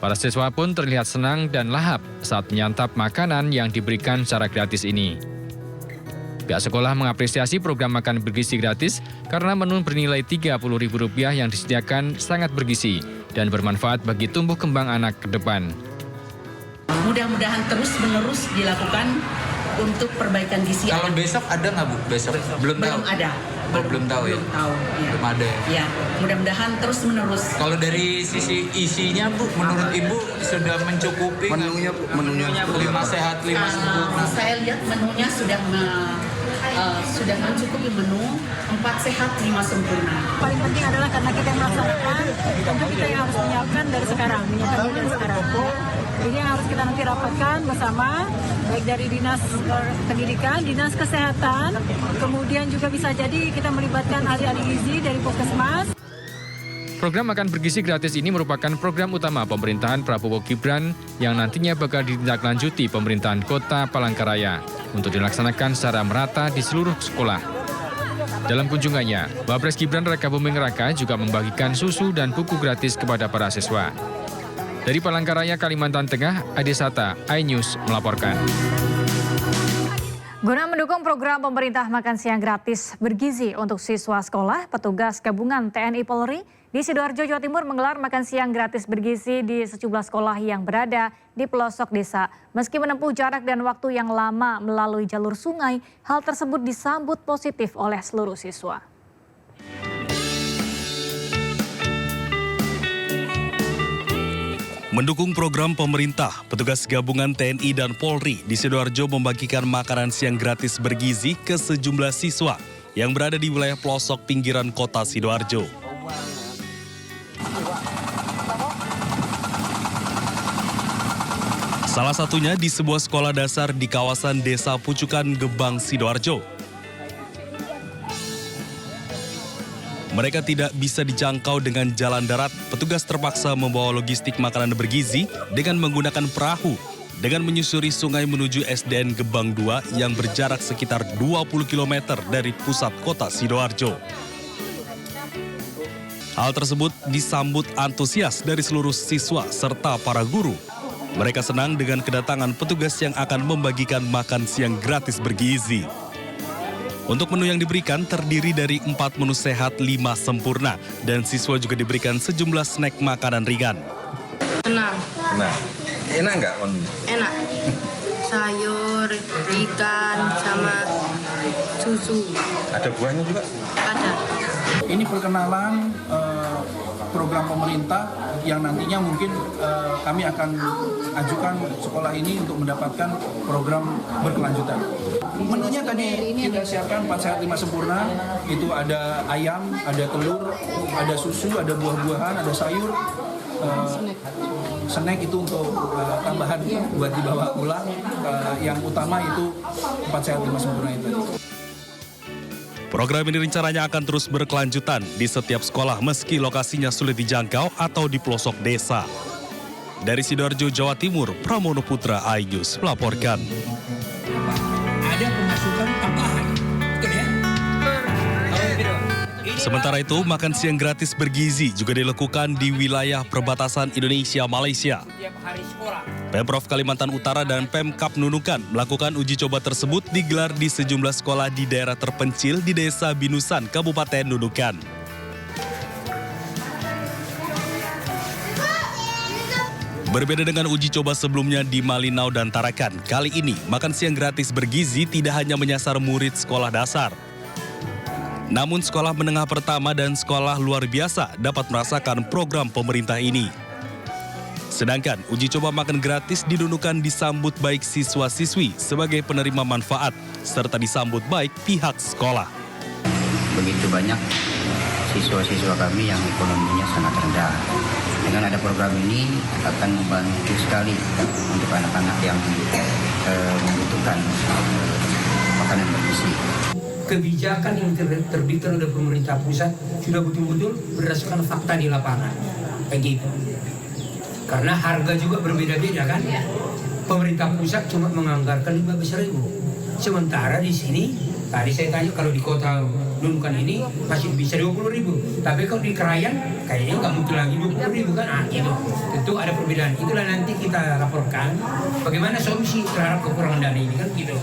Para siswa pun terlihat senang dan lahap saat menyantap makanan yang diberikan secara gratis ini. Pihak sekolah mengapresiasi program makan bergizi gratis karena menu bernilai Rp30.000 yang disediakan sangat bergizi dan bermanfaat bagi tumbuh kembang anak ke depan. Mudah-mudahan terus-menerus dilakukan untuk perbaikan gizi. Kalau besok ada nggak Bu? Besok belum tahu. Belum ada. Belum tahu ya? Belum tahu. Ya. Belum ada. Ya, mudah-mudahan terus-menerus. Kalau dari sisi isinya Bu, menurut Ibu sudah mencukupi? Menunya 5 sehat, 5 sempurna. Saya lihat menunya sudah mencukupi menu 4 sehat, 5 sempurna. Paling penting adalah karena kita yang melaksanakan, tentu kita yang harus menyiapkan dari sekarang, Ini yang harus kita nanti rapatkan bersama, baik dari Dinas Pendidikan, Dinas Kesehatan, kemudian juga bisa jadi kita melibatkan ahli-ahli gizi dari Puskesmas. Program makan bergizi gratis ini merupakan program utama pemerintahan Prabowo Gibran yang nantinya bakal ditindaklanjuti pemerintahan Kota Palangkaraya untuk dilaksanakan secara merata di seluruh sekolah. Dalam kunjungannya, Wapres Gibran Rakabuming Raka juga membagikan susu dan buku gratis kepada para siswa. Dari Palangkaraya, Kalimantan Tengah, Ade Sata, iNews melaporkan. Guna mendukung program pemerintah makan siang gratis bergizi untuk siswa sekolah, petugas gabungan TNI Polri di Sidoarjo, Jawa Timur menggelar makan siang gratis bergizi di sejumlah sekolah yang berada di pelosok desa. Meski menempuh jarak dan waktu yang lama melalui jalur sungai, hal tersebut disambut positif oleh seluruh siswa. Mendukung program pemerintah, petugas gabungan TNI dan Polri di Sidoarjo membagikan makanan siang gratis bergizi ke sejumlah siswa yang berada di wilayah pelosok pinggiran kota Sidoarjo. Salah satunya di sebuah sekolah dasar di kawasan Desa Pucukan, Gebang, Sidoarjo. Mereka tidak bisa dijangkau dengan jalan darat, petugas terpaksa membawa logistik makanan bergizi dengan menggunakan perahu dengan menyusuri sungai menuju SDN Gebang 2 yang berjarak sekitar 20 km dari pusat kota Sidoarjo. Hal tersebut disambut antusias dari seluruh siswa serta para guru. Mereka senang dengan kedatangan petugas yang akan membagikan makan siang gratis bergizi. Untuk menu yang diberikan terdiri dari 4 menu sehat, 5 sempurna, dan siswa juga diberikan sejumlah snack makanan ringan. Enak. Nah, enak nggak menunya? Enak. Sayur, ikan, sama susu. Ada buahnya juga? Ada. Ini perkenalan program pemerintah yang nantinya mungkin kami akan ajukan sekolah ini untuk mendapatkan program berkelanjutan. Menunya tadi kita siapkan 4 sehat 5 sempurna, itu ada ayam, ada telur, ada susu, ada buah-buahan, ada sayur, snack itu untuk tambahan buat dibawa pulang. Yang utama itu 4 sehat 5 sempurna itu. Program ini rencananya akan terus berkelanjutan di setiap sekolah meski lokasinya sulit dijangkau atau di pelosok desa. Dari Sidoarjo, Jawa Timur, Pramono Putra, iNews melaporkan. Ada pemasukan tambahan, betul ya? Sementara itu, makan siang gratis bergizi juga dilakukan di wilayah perbatasan Indonesia-Malaysia. Pemprov Kalimantan Utara dan Pemkab Nunukan melakukan uji coba tersebut digelar di sejumlah sekolah di daerah terpencil di Desa Binusan, Kabupaten Nunukan. Berbeda dengan uji coba sebelumnya di Malinau dan Tarakan, kali ini makan siang gratis bergizi tidak hanya menyasar murid sekolah dasar. Namun sekolah menengah pertama dan sekolah luar biasa dapat merasakan program pemerintah ini. Sedangkan uji coba makan gratis di Nunukan disambut baik siswa-siswi sebagai penerima manfaat, serta disambut baik pihak sekolah. Begitu banyak siswa-siswa kami yang ekonominya sangat rendah. Dengan ada program ini akan membantu sekali untuk anak-anak yang membutuhkan makanan bergizi. Kebijakan yang terbitkan oleh pemerintah pusat sudah betul-betul berdasarkan fakta di lapangan. Begitu. Karena harga juga berbeda-beda kan. Pemerintah pusat cuma menganggarkan 15.000. Sementara di sini, tadi saya tanya kalau di kota Nunukan ini masih bisa 20.000. Tapi kalau di Krayan kayaknya nggak mungkin lagi 20.000 kan. Gitu. Tentu ada perbedaan. Itulah nanti kita laporkan bagaimana solusi terhadap kekurangan dana ini kan gitu.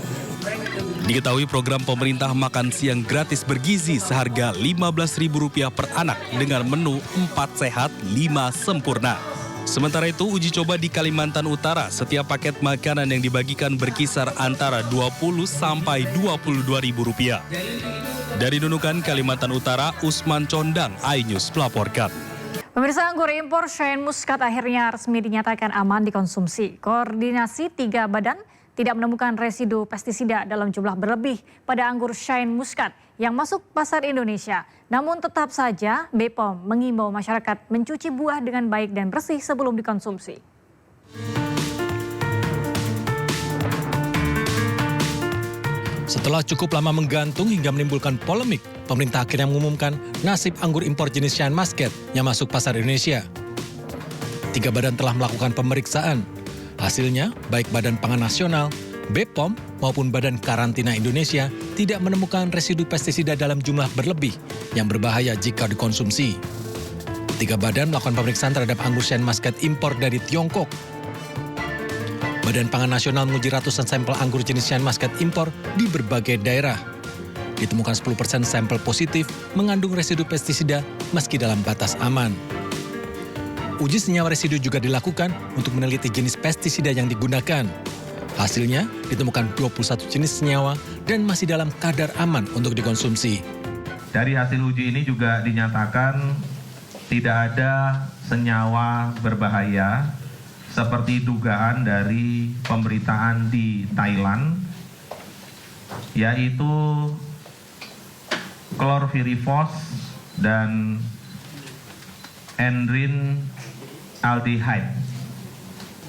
Diketahui program pemerintah makan siang gratis bergizi seharga Rp15.000 per anak dengan menu 4 sehat 5 sempurna. Sementara itu uji coba di Kalimantan Utara, setiap paket makanan yang dibagikan berkisar antara Rp20 sampai Rp22.000. Dari Nunukan, Kalimantan Utara, Usman Condang, iNews melaporkan. Pemirsa, anggur impor Shine Muscat akhirnya resmi dinyatakan aman dikonsumsi. Koordinasi 3 badan tidak menemukan residu pestisida dalam jumlah berlebih pada anggur Shine Muscat yang masuk pasar Indonesia. Namun tetap saja BPOM mengimbau masyarakat mencuci buah dengan baik dan bersih sebelum dikonsumsi. Setelah cukup lama menggantung hingga menimbulkan polemik, pemerintah akhirnya mengumumkan nasib anggur impor jenis Shine Muscat yang masuk pasar Indonesia. 3 badan telah melakukan pemeriksaan. Hasilnya, baik Badan Pangan Nasional, BPOM, maupun Badan Karantina Indonesia tidak menemukan residu pestisida dalam jumlah berlebih yang berbahaya jika dikonsumsi. 3 badan melakukan pemeriksaan terhadap anggur Shine Muscat impor dari Tiongkok. Badan Pangan Nasional menguji ratusan sampel anggur jenis Shine Muscat impor di berbagai daerah. Ditemukan 10% sampel positif mengandung residu pestisida meski dalam batas aman. Uji senyawa residu juga dilakukan untuk meneliti jenis pestisida yang digunakan. Hasilnya ditemukan 21 jenis senyawa dan masih dalam kadar aman untuk dikonsumsi. Dari hasil uji ini juga dinyatakan tidak ada senyawa berbahaya seperti dugaan dari pemberitaan di Thailand, yaitu klorpirifos dan endrin aldehyde.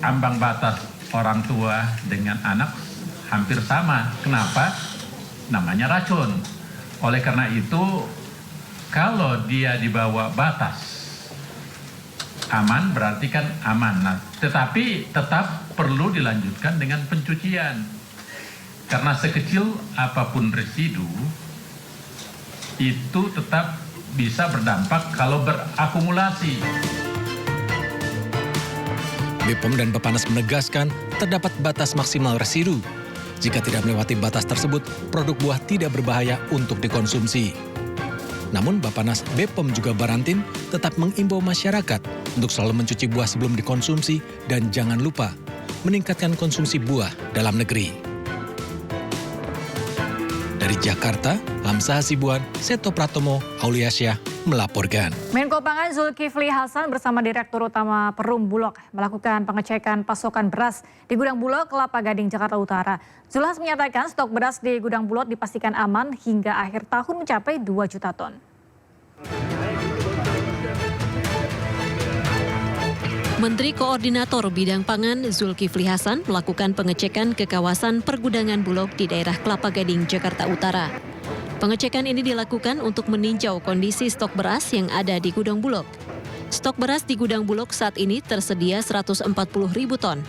Ambang batas orang tua dengan anak hampir sama. Kenapa? Namanya racun. Oleh karena itu, kalau dia di bawah batas aman, berarti kan aman. Nah, tetapi tetap perlu dilanjutkan dengan pencucian. Karena sekecil apapun residu, itu tetap bisa berdampak kalau berakumulasi. BPOM dan Bapanas menegaskan terdapat batas maksimal residu. Jika tidak melewati batas tersebut, produk buah tidak berbahaya untuk dikonsumsi. Namun Bapanas BPOM juga Barantin tetap mengimbau masyarakat untuk selalu mencuci buah sebelum dikonsumsi dan jangan lupa meningkatkan konsumsi buah dalam negeri. Dari Jakarta, Hamzah Hasibuan, Seto Pratomo, Auliasyah melaporkan. Menko Pangan Zulkifli Hasan bersama Direktur Utama Perum Bulog melakukan pengecekan pasokan beras di Gudang Bulog Kelapa Gading, Jakarta Utara. Zulhas menyatakan stok beras di Gudang Bulog dipastikan aman hingga akhir tahun mencapai 2 juta ton. Menteri Koordinator Bidang Pangan Zulkifli Hasan melakukan pengecekan ke kawasan pergudangan Bulog di daerah Kelapa Gading, Jakarta Utara. Pengecekan ini dilakukan untuk meninjau kondisi stok beras yang ada di gudang Bulog. Stok beras di gudang Bulog saat ini tersedia 140.000 ton.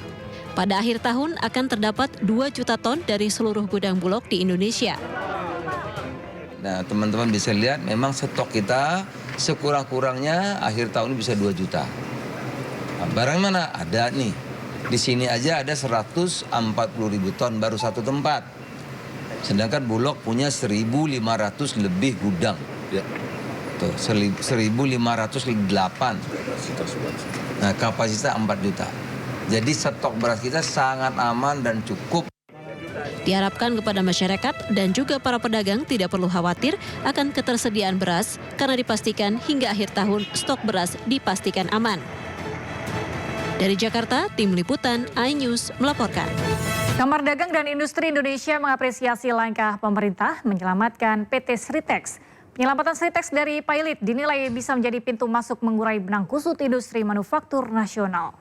Pada akhir tahun akan terdapat 2 juta ton dari seluruh gudang Bulog di Indonesia. Nah, teman-teman bisa lihat memang stok kita sekurang-kurangnya akhir tahun ini bisa 2 juta. Nah, barang mana? Ada nih. Di sini aja ada 140.000 ton baru satu tempat. Sedangkan Bulog punya 1.500 lebih gudang. Ya. Tuh, 1.508. Nah, kapasitas 4 juta. Jadi stok beras kita sangat aman dan cukup. Diharapkan kepada masyarakat dan juga para pedagang tidak perlu khawatir akan ketersediaan beras karena dipastikan hingga akhir tahun stok beras dipastikan aman. Dari Jakarta, Tim Liputan iNews melaporkan. Kamar Dagang dan Industri Indonesia mengapresiasi langkah pemerintah menyelamatkan PT Sritex. Penyelamatan Sritex dari pilot dinilai bisa menjadi pintu masuk mengurai benang kusut industri manufaktur nasional.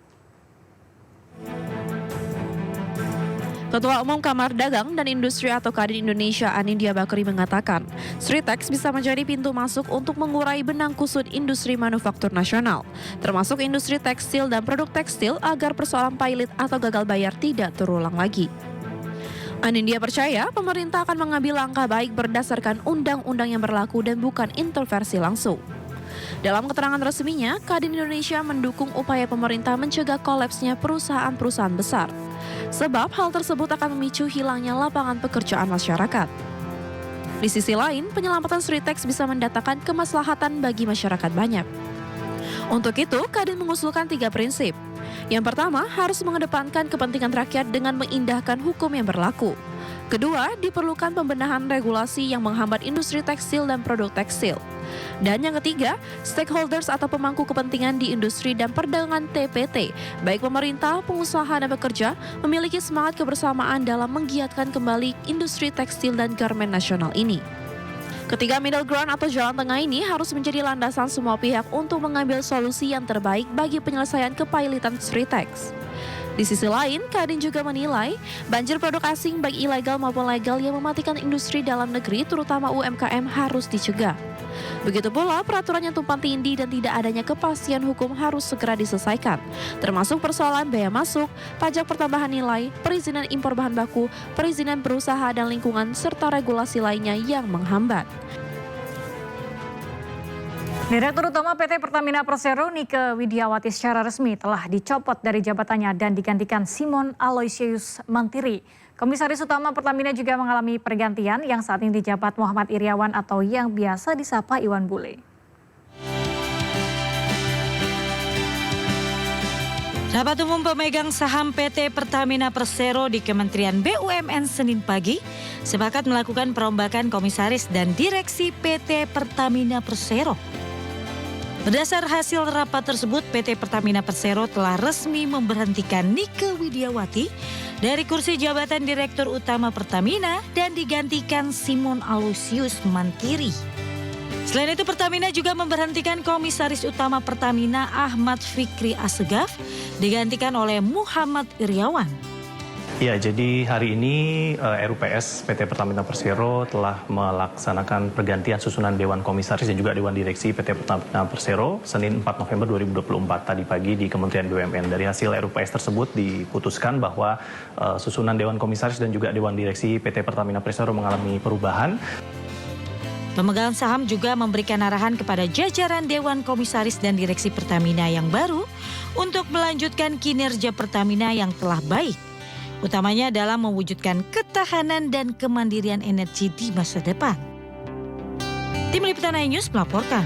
Ketua Umum Kamar Dagang dan Industri atau Kadin Indonesia Anindya Bakri mengatakan, Sritex bisa menjadi pintu masuk untuk mengurai benang kusut industri manufaktur nasional, termasuk industri tekstil dan produk tekstil agar persoalan pilot atau gagal bayar tidak terulang lagi. Anindya percaya pemerintah akan mengambil langkah baik berdasarkan undang-undang yang berlaku dan bukan intervensi langsung. Dalam keterangan resminya, Kadin Indonesia mendukung upaya pemerintah mencegah kolapsnya perusahaan-perusahaan besar. Sebab hal tersebut akan memicu hilangnya lapangan pekerjaan masyarakat. Di sisi lain, penyelamatan Sritex bisa mendatangkan kemaslahatan bagi masyarakat banyak. Untuk itu, Kadin mengusulkan 3 prinsip. Yang pertama, harus mengedepankan kepentingan rakyat dengan mengindahkan hukum yang berlaku. Kedua, diperlukan pembenahan regulasi yang menghambat industri tekstil dan produk tekstil. Dan yang ketiga, stakeholders atau pemangku kepentingan di industri dan perdagangan TPT, baik pemerintah, pengusaha, dan pekerja, memiliki semangat kebersamaan dalam menggiatkan kembali industri tekstil dan garmen nasional ini. Ketiga middle ground atau jalan tengah ini harus menjadi landasan semua pihak untuk mengambil solusi yang terbaik bagi penyelesaian kepailitan Sritex. Di sisi lain, Kadin juga menilai banjir produk asing baik ilegal maupun legal yang mematikan industri dalam negeri terutama UMKM harus dicegah. Begitu pula peraturan yang tumpang tindih dan tidak adanya kepastian hukum harus segera diselesaikan, termasuk persoalan bea masuk, pajak pertambahan nilai, perizinan impor bahan baku, perizinan berusaha dan lingkungan, serta regulasi lainnya yang menghambat. Direktur Utama PT Pertamina Persero Nike Widiawati secara resmi telah dicopot dari jabatannya dan digantikan Simon Aloysius Mantiri. Komisaris Utama Pertamina juga mengalami pergantian yang saat ini dijabat Muhammad Iriawan atau yang biasa disapa Iwan Bule. Rapat Umum Pemegang Saham PT Pertamina Persero di Kementerian BUMN Senin pagi sepakat melakukan perombakan komisaris dan direksi PT Pertamina Persero. Berdasar hasil rapat tersebut, PT Pertamina Persero telah resmi memberhentikan Nike Widiawati dari kursi jabatan Direktur Utama Pertamina dan digantikan Simon Aloysius Mantiri. Selain itu, Pertamina juga memberhentikan Komisaris Utama Pertamina Ahmad Fikri Assegaf digantikan oleh Muhammad Iriawan. Ya, jadi hari ini RUPS PT Pertamina Persero telah melaksanakan pergantian susunan Dewan Komisaris dan juga Dewan Direksi PT Pertamina Persero Senin 4 November 2024 tadi pagi di Kementerian BUMN. Dari hasil RUPS tersebut diputuskan bahwa susunan Dewan Komisaris dan juga Dewan Direksi PT Pertamina Persero mengalami perubahan. Pemegang saham juga memberikan arahan kepada jajaran Dewan Komisaris dan Direksi Pertamina yang baru untuk melanjutkan kinerja Pertamina yang telah baik. Utamanya dalam mewujudkan ketahanan dan kemandirian energi di masa depan. Tim Liputan iNews melaporkan.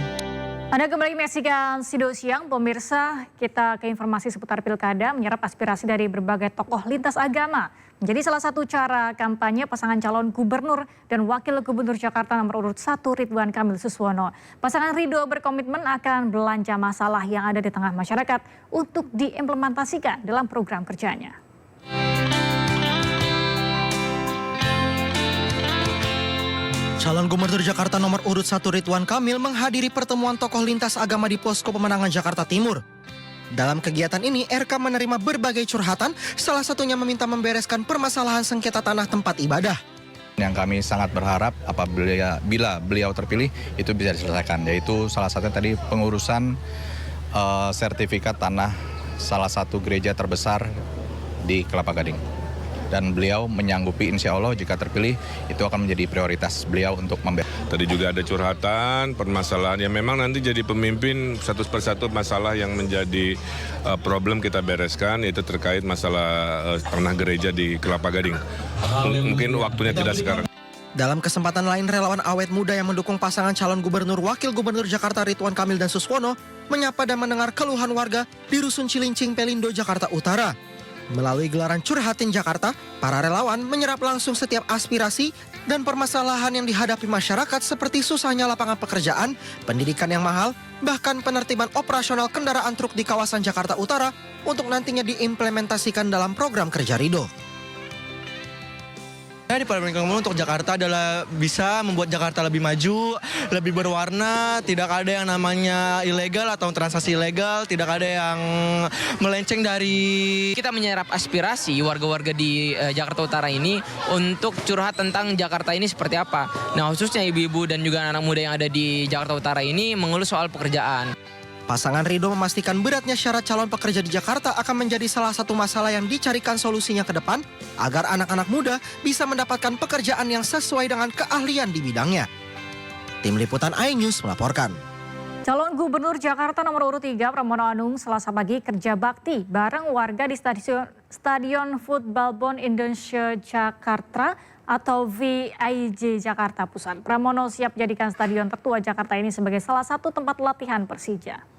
Anda kembali menyaksikan Sido Siang, pemirsa. Kita ke informasi seputar pilkada menyerap aspirasi dari berbagai tokoh lintas agama. Menjadi salah satu cara kampanye pasangan calon gubernur dan wakil gubernur Jakarta nomor urut 1 Ridwan Kamil Suswono. Pasangan Ridho berkomitmen akan belanja masalah yang ada di tengah masyarakat untuk diimplementasikan dalam program kerjanya. Calon Gubernur Jakarta nomor urut 1 Ridwan Kamil menghadiri pertemuan tokoh lintas agama di Posko Pemenangan Jakarta Timur. Dalam kegiatan ini, RK menerima berbagai curhatan, salah satunya meminta membereskan permasalahan sengketa tanah tempat ibadah. Yang kami sangat berharap apabila beliau terpilih itu bisa diselesaikan, yaitu salah satunya tadi pengurusan sertifikat tanah salah satu gereja terbesar di Kelapa Gading. Dan beliau menyanggupi insya Allah jika terpilih itu akan menjadi prioritas beliau untuk membela. Tadi juga ada curhatan, permasalahan yang memang nanti jadi pemimpin satu persatu masalah yang menjadi problem kita bereskan, itu terkait masalah tanah gereja di Kelapa Gading. Mungkin waktunya tidak sekarang. Dalam kesempatan lain, relawan awet muda yang mendukung pasangan calon gubernur wakil gubernur Jakarta Ridwan Kamil dan Suswono menyapa dan mendengar keluhan warga di Rusun Cilincing, Pelindo, Jakarta Utara. Melalui gelaran Curhatin Jakarta, para relawan menyerap langsung setiap aspirasi dan permasalahan yang dihadapi masyarakat seperti susahnya lapangan pekerjaan, pendidikan yang mahal, bahkan penertiban operasional kendaraan truk di kawasan Jakarta Utara untuk nantinya diimplementasikan dalam program kerja Ridho. Di Parlemen Kampung untuk Jakarta adalah bisa membuat Jakarta lebih maju, lebih berwarna, tidak ada yang namanya ilegal atau transaksi ilegal, tidak ada yang melenceng dari... Kita menyerap aspirasi warga-warga di Jakarta Utara ini untuk curhat tentang Jakarta ini seperti apa. Nah, khususnya ibu-ibu dan juga anak muda yang ada di Jakarta Utara ini mengeluh soal pekerjaan. Pasangan Ridho memastikan beratnya syarat calon pekerja di Jakarta akan menjadi salah satu masalah yang dicarikan solusinya ke depan agar anak-anak muda bisa mendapatkan pekerjaan yang sesuai dengan keahlian di bidangnya. Tim Liputan iNews melaporkan. Calon Gubernur Jakarta nomor urut 3 Pramono Anung Selasa pagi kerja bakti bareng warga di Stadion Football Bond Indonesia Jakarta atau VIJ Jakarta Pusat. Pramono siap jadikan stadion tertua Jakarta ini sebagai salah satu tempat latihan Persija.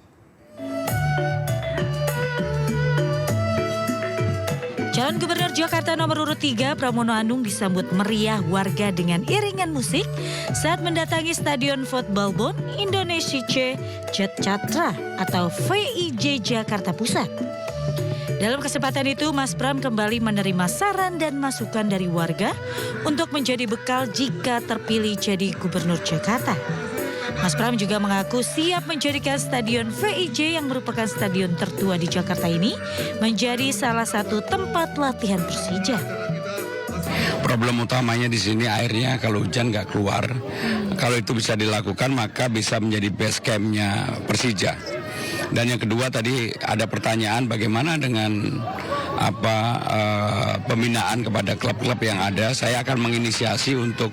Calon Gubernur Jakarta nomor urut 3 Pramono Anung disambut meriah warga dengan iringan musik saat mendatangi Stadion Football Bond Indonesia Jakarta atau VIJ Jakarta Pusat. Dalam kesempatan itu, Mas Pram kembali menerima saran dan masukan dari warga untuk menjadi bekal jika terpilih jadi Gubernur Jakarta. Mas Pram juga mengaku siap menjadikan Stadion VIJ yang merupakan stadion tertua di Jakarta ini menjadi salah satu tempat latihan Persija. Problem utamanya di sini airnya kalau hujan nggak keluar. Kalau itu bisa dilakukan maka bisa menjadi base camp-nya Persija. Dan yang kedua tadi ada pertanyaan bagaimana dengan pembinaan kepada klub-klub yang ada. Saya akan menginisiasi untuk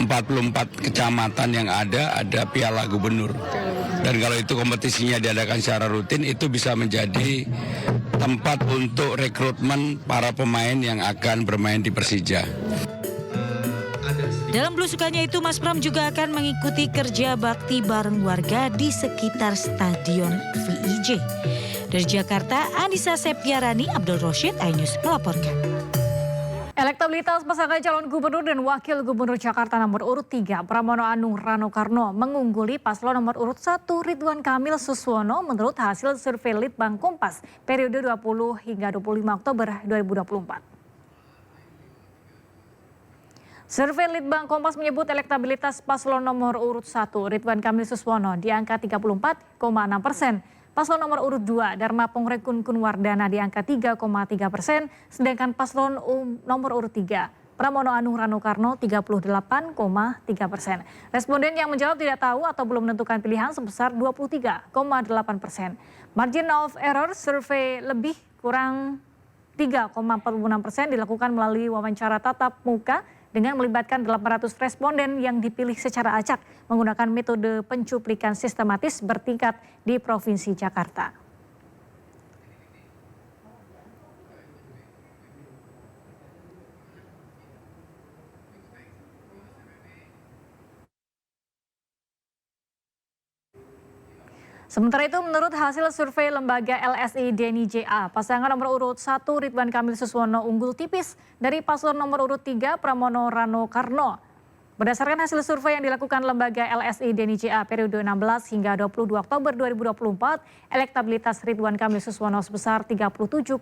44 kecamatan yang ada Piala Gubernur. Dan kalau itu kompetisinya diadakan secara rutin, itu bisa menjadi tempat untuk rekrutmen para pemain yang akan bermain di Persija. Dalam belusukannya itu, Mas Pram juga akan mengikuti kerja bakti bareng warga di sekitar Stadion VIJ. Dari Jakarta, Anissa Septiarani, Abdul Rosyid, iNews melaporkan. Elektabilitas pasangan calon gubernur dan wakil gubernur Jakarta nomor urut 3 Pramono Anung Rano Karno mengungguli paslon nomor urut 1 Ridwan Kamil Suswono menurut hasil survei Litbang Kompas periode 20 hingga 25 Oktober 2024. Survei Litbang Kompas menyebut elektabilitas paslon nomor urut 1 Ridwan Kamil Suswono di angka 34,6%. Paslon nomor urut 2 Dharma Pongrekun Kunwardana di angka 3,3%, sedangkan paslon nomor urut 3 Pramono Anung Rano Karno 38,3%. Responden yang menjawab tidak tahu atau belum menentukan pilihan sebesar 23,8%. Margin of error survei lebih kurang 3,46% dilakukan melalui wawancara tatap muka dengan melibatkan 800 responden yang dipilih secara acak menggunakan metode pencuplikan sistematis bertingkat di Provinsi Jakarta. Sementara itu, menurut hasil survei lembaga LSI Denny JA, pasangan nomor urut 1 Ridwan Kamil Suswono unggul tipis dari paslon nomor urut 3 Pramono Rano Karno. Berdasarkan hasil survei yang dilakukan lembaga LSI Denny JA periode 16 hingga 22 Oktober 2024, elektabilitas Ridwan Kamil Suswono sebesar 37,4%.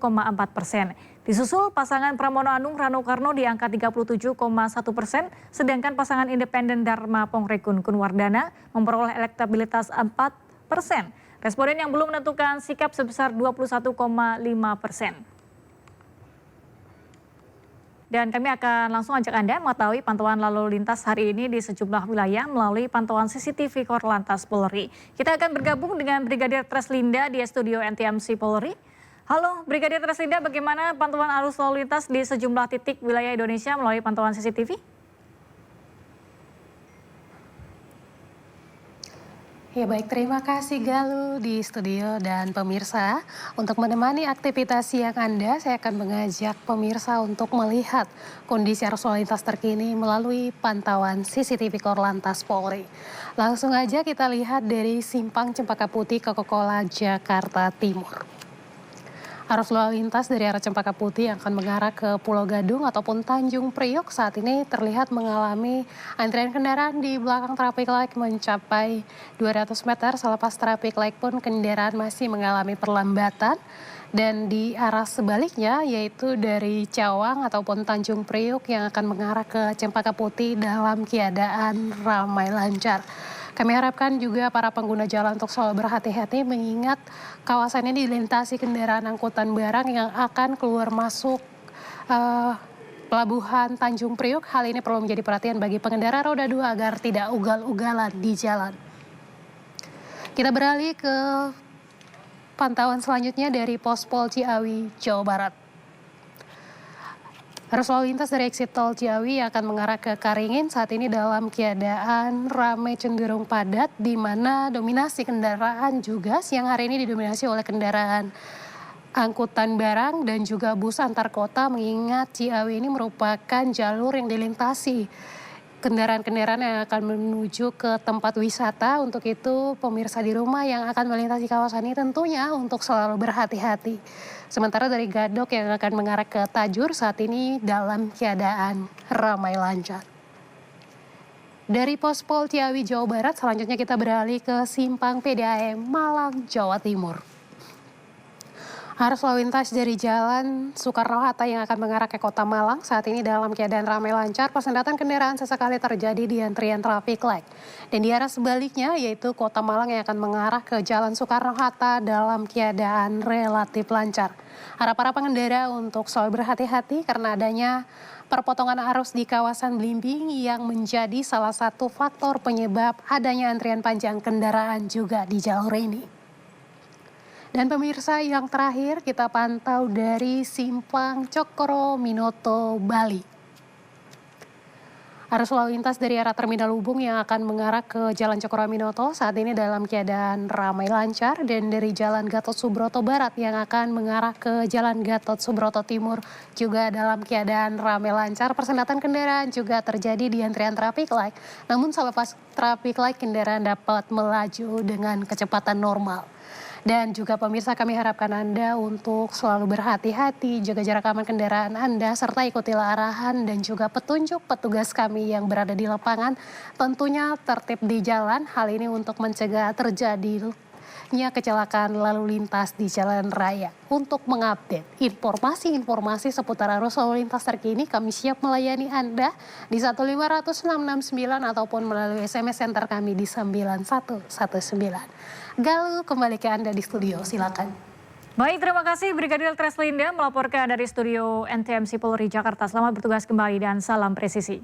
Disusul pasangan Pramono Anung Rano Karno di angka 37,1%, sedangkan pasangan independen Dharma Pongrekun Kunwardana memperoleh elektabilitas 4%. Responden yang belum menentukan sikap sebesar 21,5%. Dan kami akan langsung ajak Anda mengetahui pantauan lalu lintas hari ini di sejumlah wilayah melalui pantauan CCTV Korlantas Polri. Kita akan bergabung dengan Brigadir Treslinda di studio NTMC Polri. Halo Brigadir Treslinda, bagaimana pantauan arus lalu lintas di sejumlah titik wilayah Indonesia melalui pantauan CCTV? Ya baik, terima kasih Galuh di studio dan pemirsa. Untuk menemani aktivitas siang Anda, saya akan mengajak pemirsa untuk melihat kondisi arus lalu lintas terkini melalui pantauan CCTV Korlantas Polri. Langsung aja kita lihat dari Simpang Cempaka Putih, Coca-Cola, Jakarta Timur. Arus lalu lintas dari arah Cempaka Putih yang akan mengarah ke Pulau Gadung ataupun Tanjung Priok saat ini terlihat mengalami antrian kendaraan di belakang traffic light mencapai 200 meter. Selepas traffic light pun kendaraan masih mengalami perlambatan. Dan di arah sebaliknya yaitu dari Cawang ataupun Tanjung Priok yang akan mengarah ke Cempaka Putih dalam keadaan ramai lancar. Kami harapkan juga para pengguna jalan untuk selalu berhati-hati mengingat kawasan ini dilintasi kendaraan angkutan barang yang akan keluar masuk pelabuhan Tanjung Priok. Hal ini perlu menjadi perhatian bagi pengendara roda 2 agar tidak ugal-ugalan di jalan. Kita beralih ke pantauan selanjutnya dari Pospol Ciawi, Jawa Barat. Arus lalu lintas dari exit tol Ciawi yang akan mengarah ke Karingin saat ini dalam keadaan ramai cenderung padat, di mana dominasi kendaraan juga siang hari ini didominasi oleh kendaraan angkutan barang dan juga bus antar kota, mengingat Ciawi ini merupakan jalur yang dilintasi kendaraan-kendaraan yang akan menuju ke tempat wisata. Untuk itu pemirsa di rumah yang akan melintasi kawasan ini tentunya untuk selalu berhati-hati. Sementara dari Gadok yang akan mengarah ke Tajur saat ini dalam keadaan ramai lancar. Dari Pospol Ciawi, Jawa Barat, selanjutnya kita beralih ke Simpang PDAM Malang, Jawa Timur. Arus lalu lintas dari Jalan Soekarno-Hatta yang akan mengarah ke Kota Malang saat ini dalam keadaan ramai lancar. Persendatan kendaraan sesekali terjadi di antrian traffic light. Dan di arah sebaliknya yaitu Kota Malang yang akan mengarah ke Jalan Soekarno-Hatta dalam keadaan relatif lancar. Harap para pengendara untuk selalu berhati-hati karena adanya perpotongan arus di kawasan Blimbing yang menjadi salah satu faktor penyebab adanya antrian panjang kendaraan juga di jalur ini. Dan pemirsa yang terakhir kita pantau dari Simpang Cokro Minoto, Bali. Arus lalu lintas dari arah Terminal Ubung yang akan mengarah ke Jalan Cokro Minoto saat ini dalam keadaan ramai lancar, dan dari Jalan Gatot Subroto Barat yang akan mengarah ke Jalan Gatot Subroto Timur juga dalam keadaan ramai lancar. Persendatan kendaraan juga terjadi di antrian traffic light, namun selepas traffic light kendaraan dapat melaju dengan kecepatan normal. Dan juga pemirsa, kami harapkan Anda untuk selalu berhati-hati, jaga jarak aman kendaraan Anda, serta ikutilah arahan dan juga petunjuk petugas kami yang berada di lapangan. Tentunya tertib di jalan, hal ini untuk mencegah terjadinya kecelakaan lalu lintas di jalan raya. Untuk mengupdate informasi-informasi seputar arus lalu lintas terkini, kami siap melayani Anda di 1500669 ataupun melalui SMS center kami di 9119. Galuh, kembali ke Anda di studio, silakan. Baik, terima kasih Brigadir Treslinda melaporkan dari studio NTMC Polri Jakarta. Selamat bertugas kembali dan salam presisi.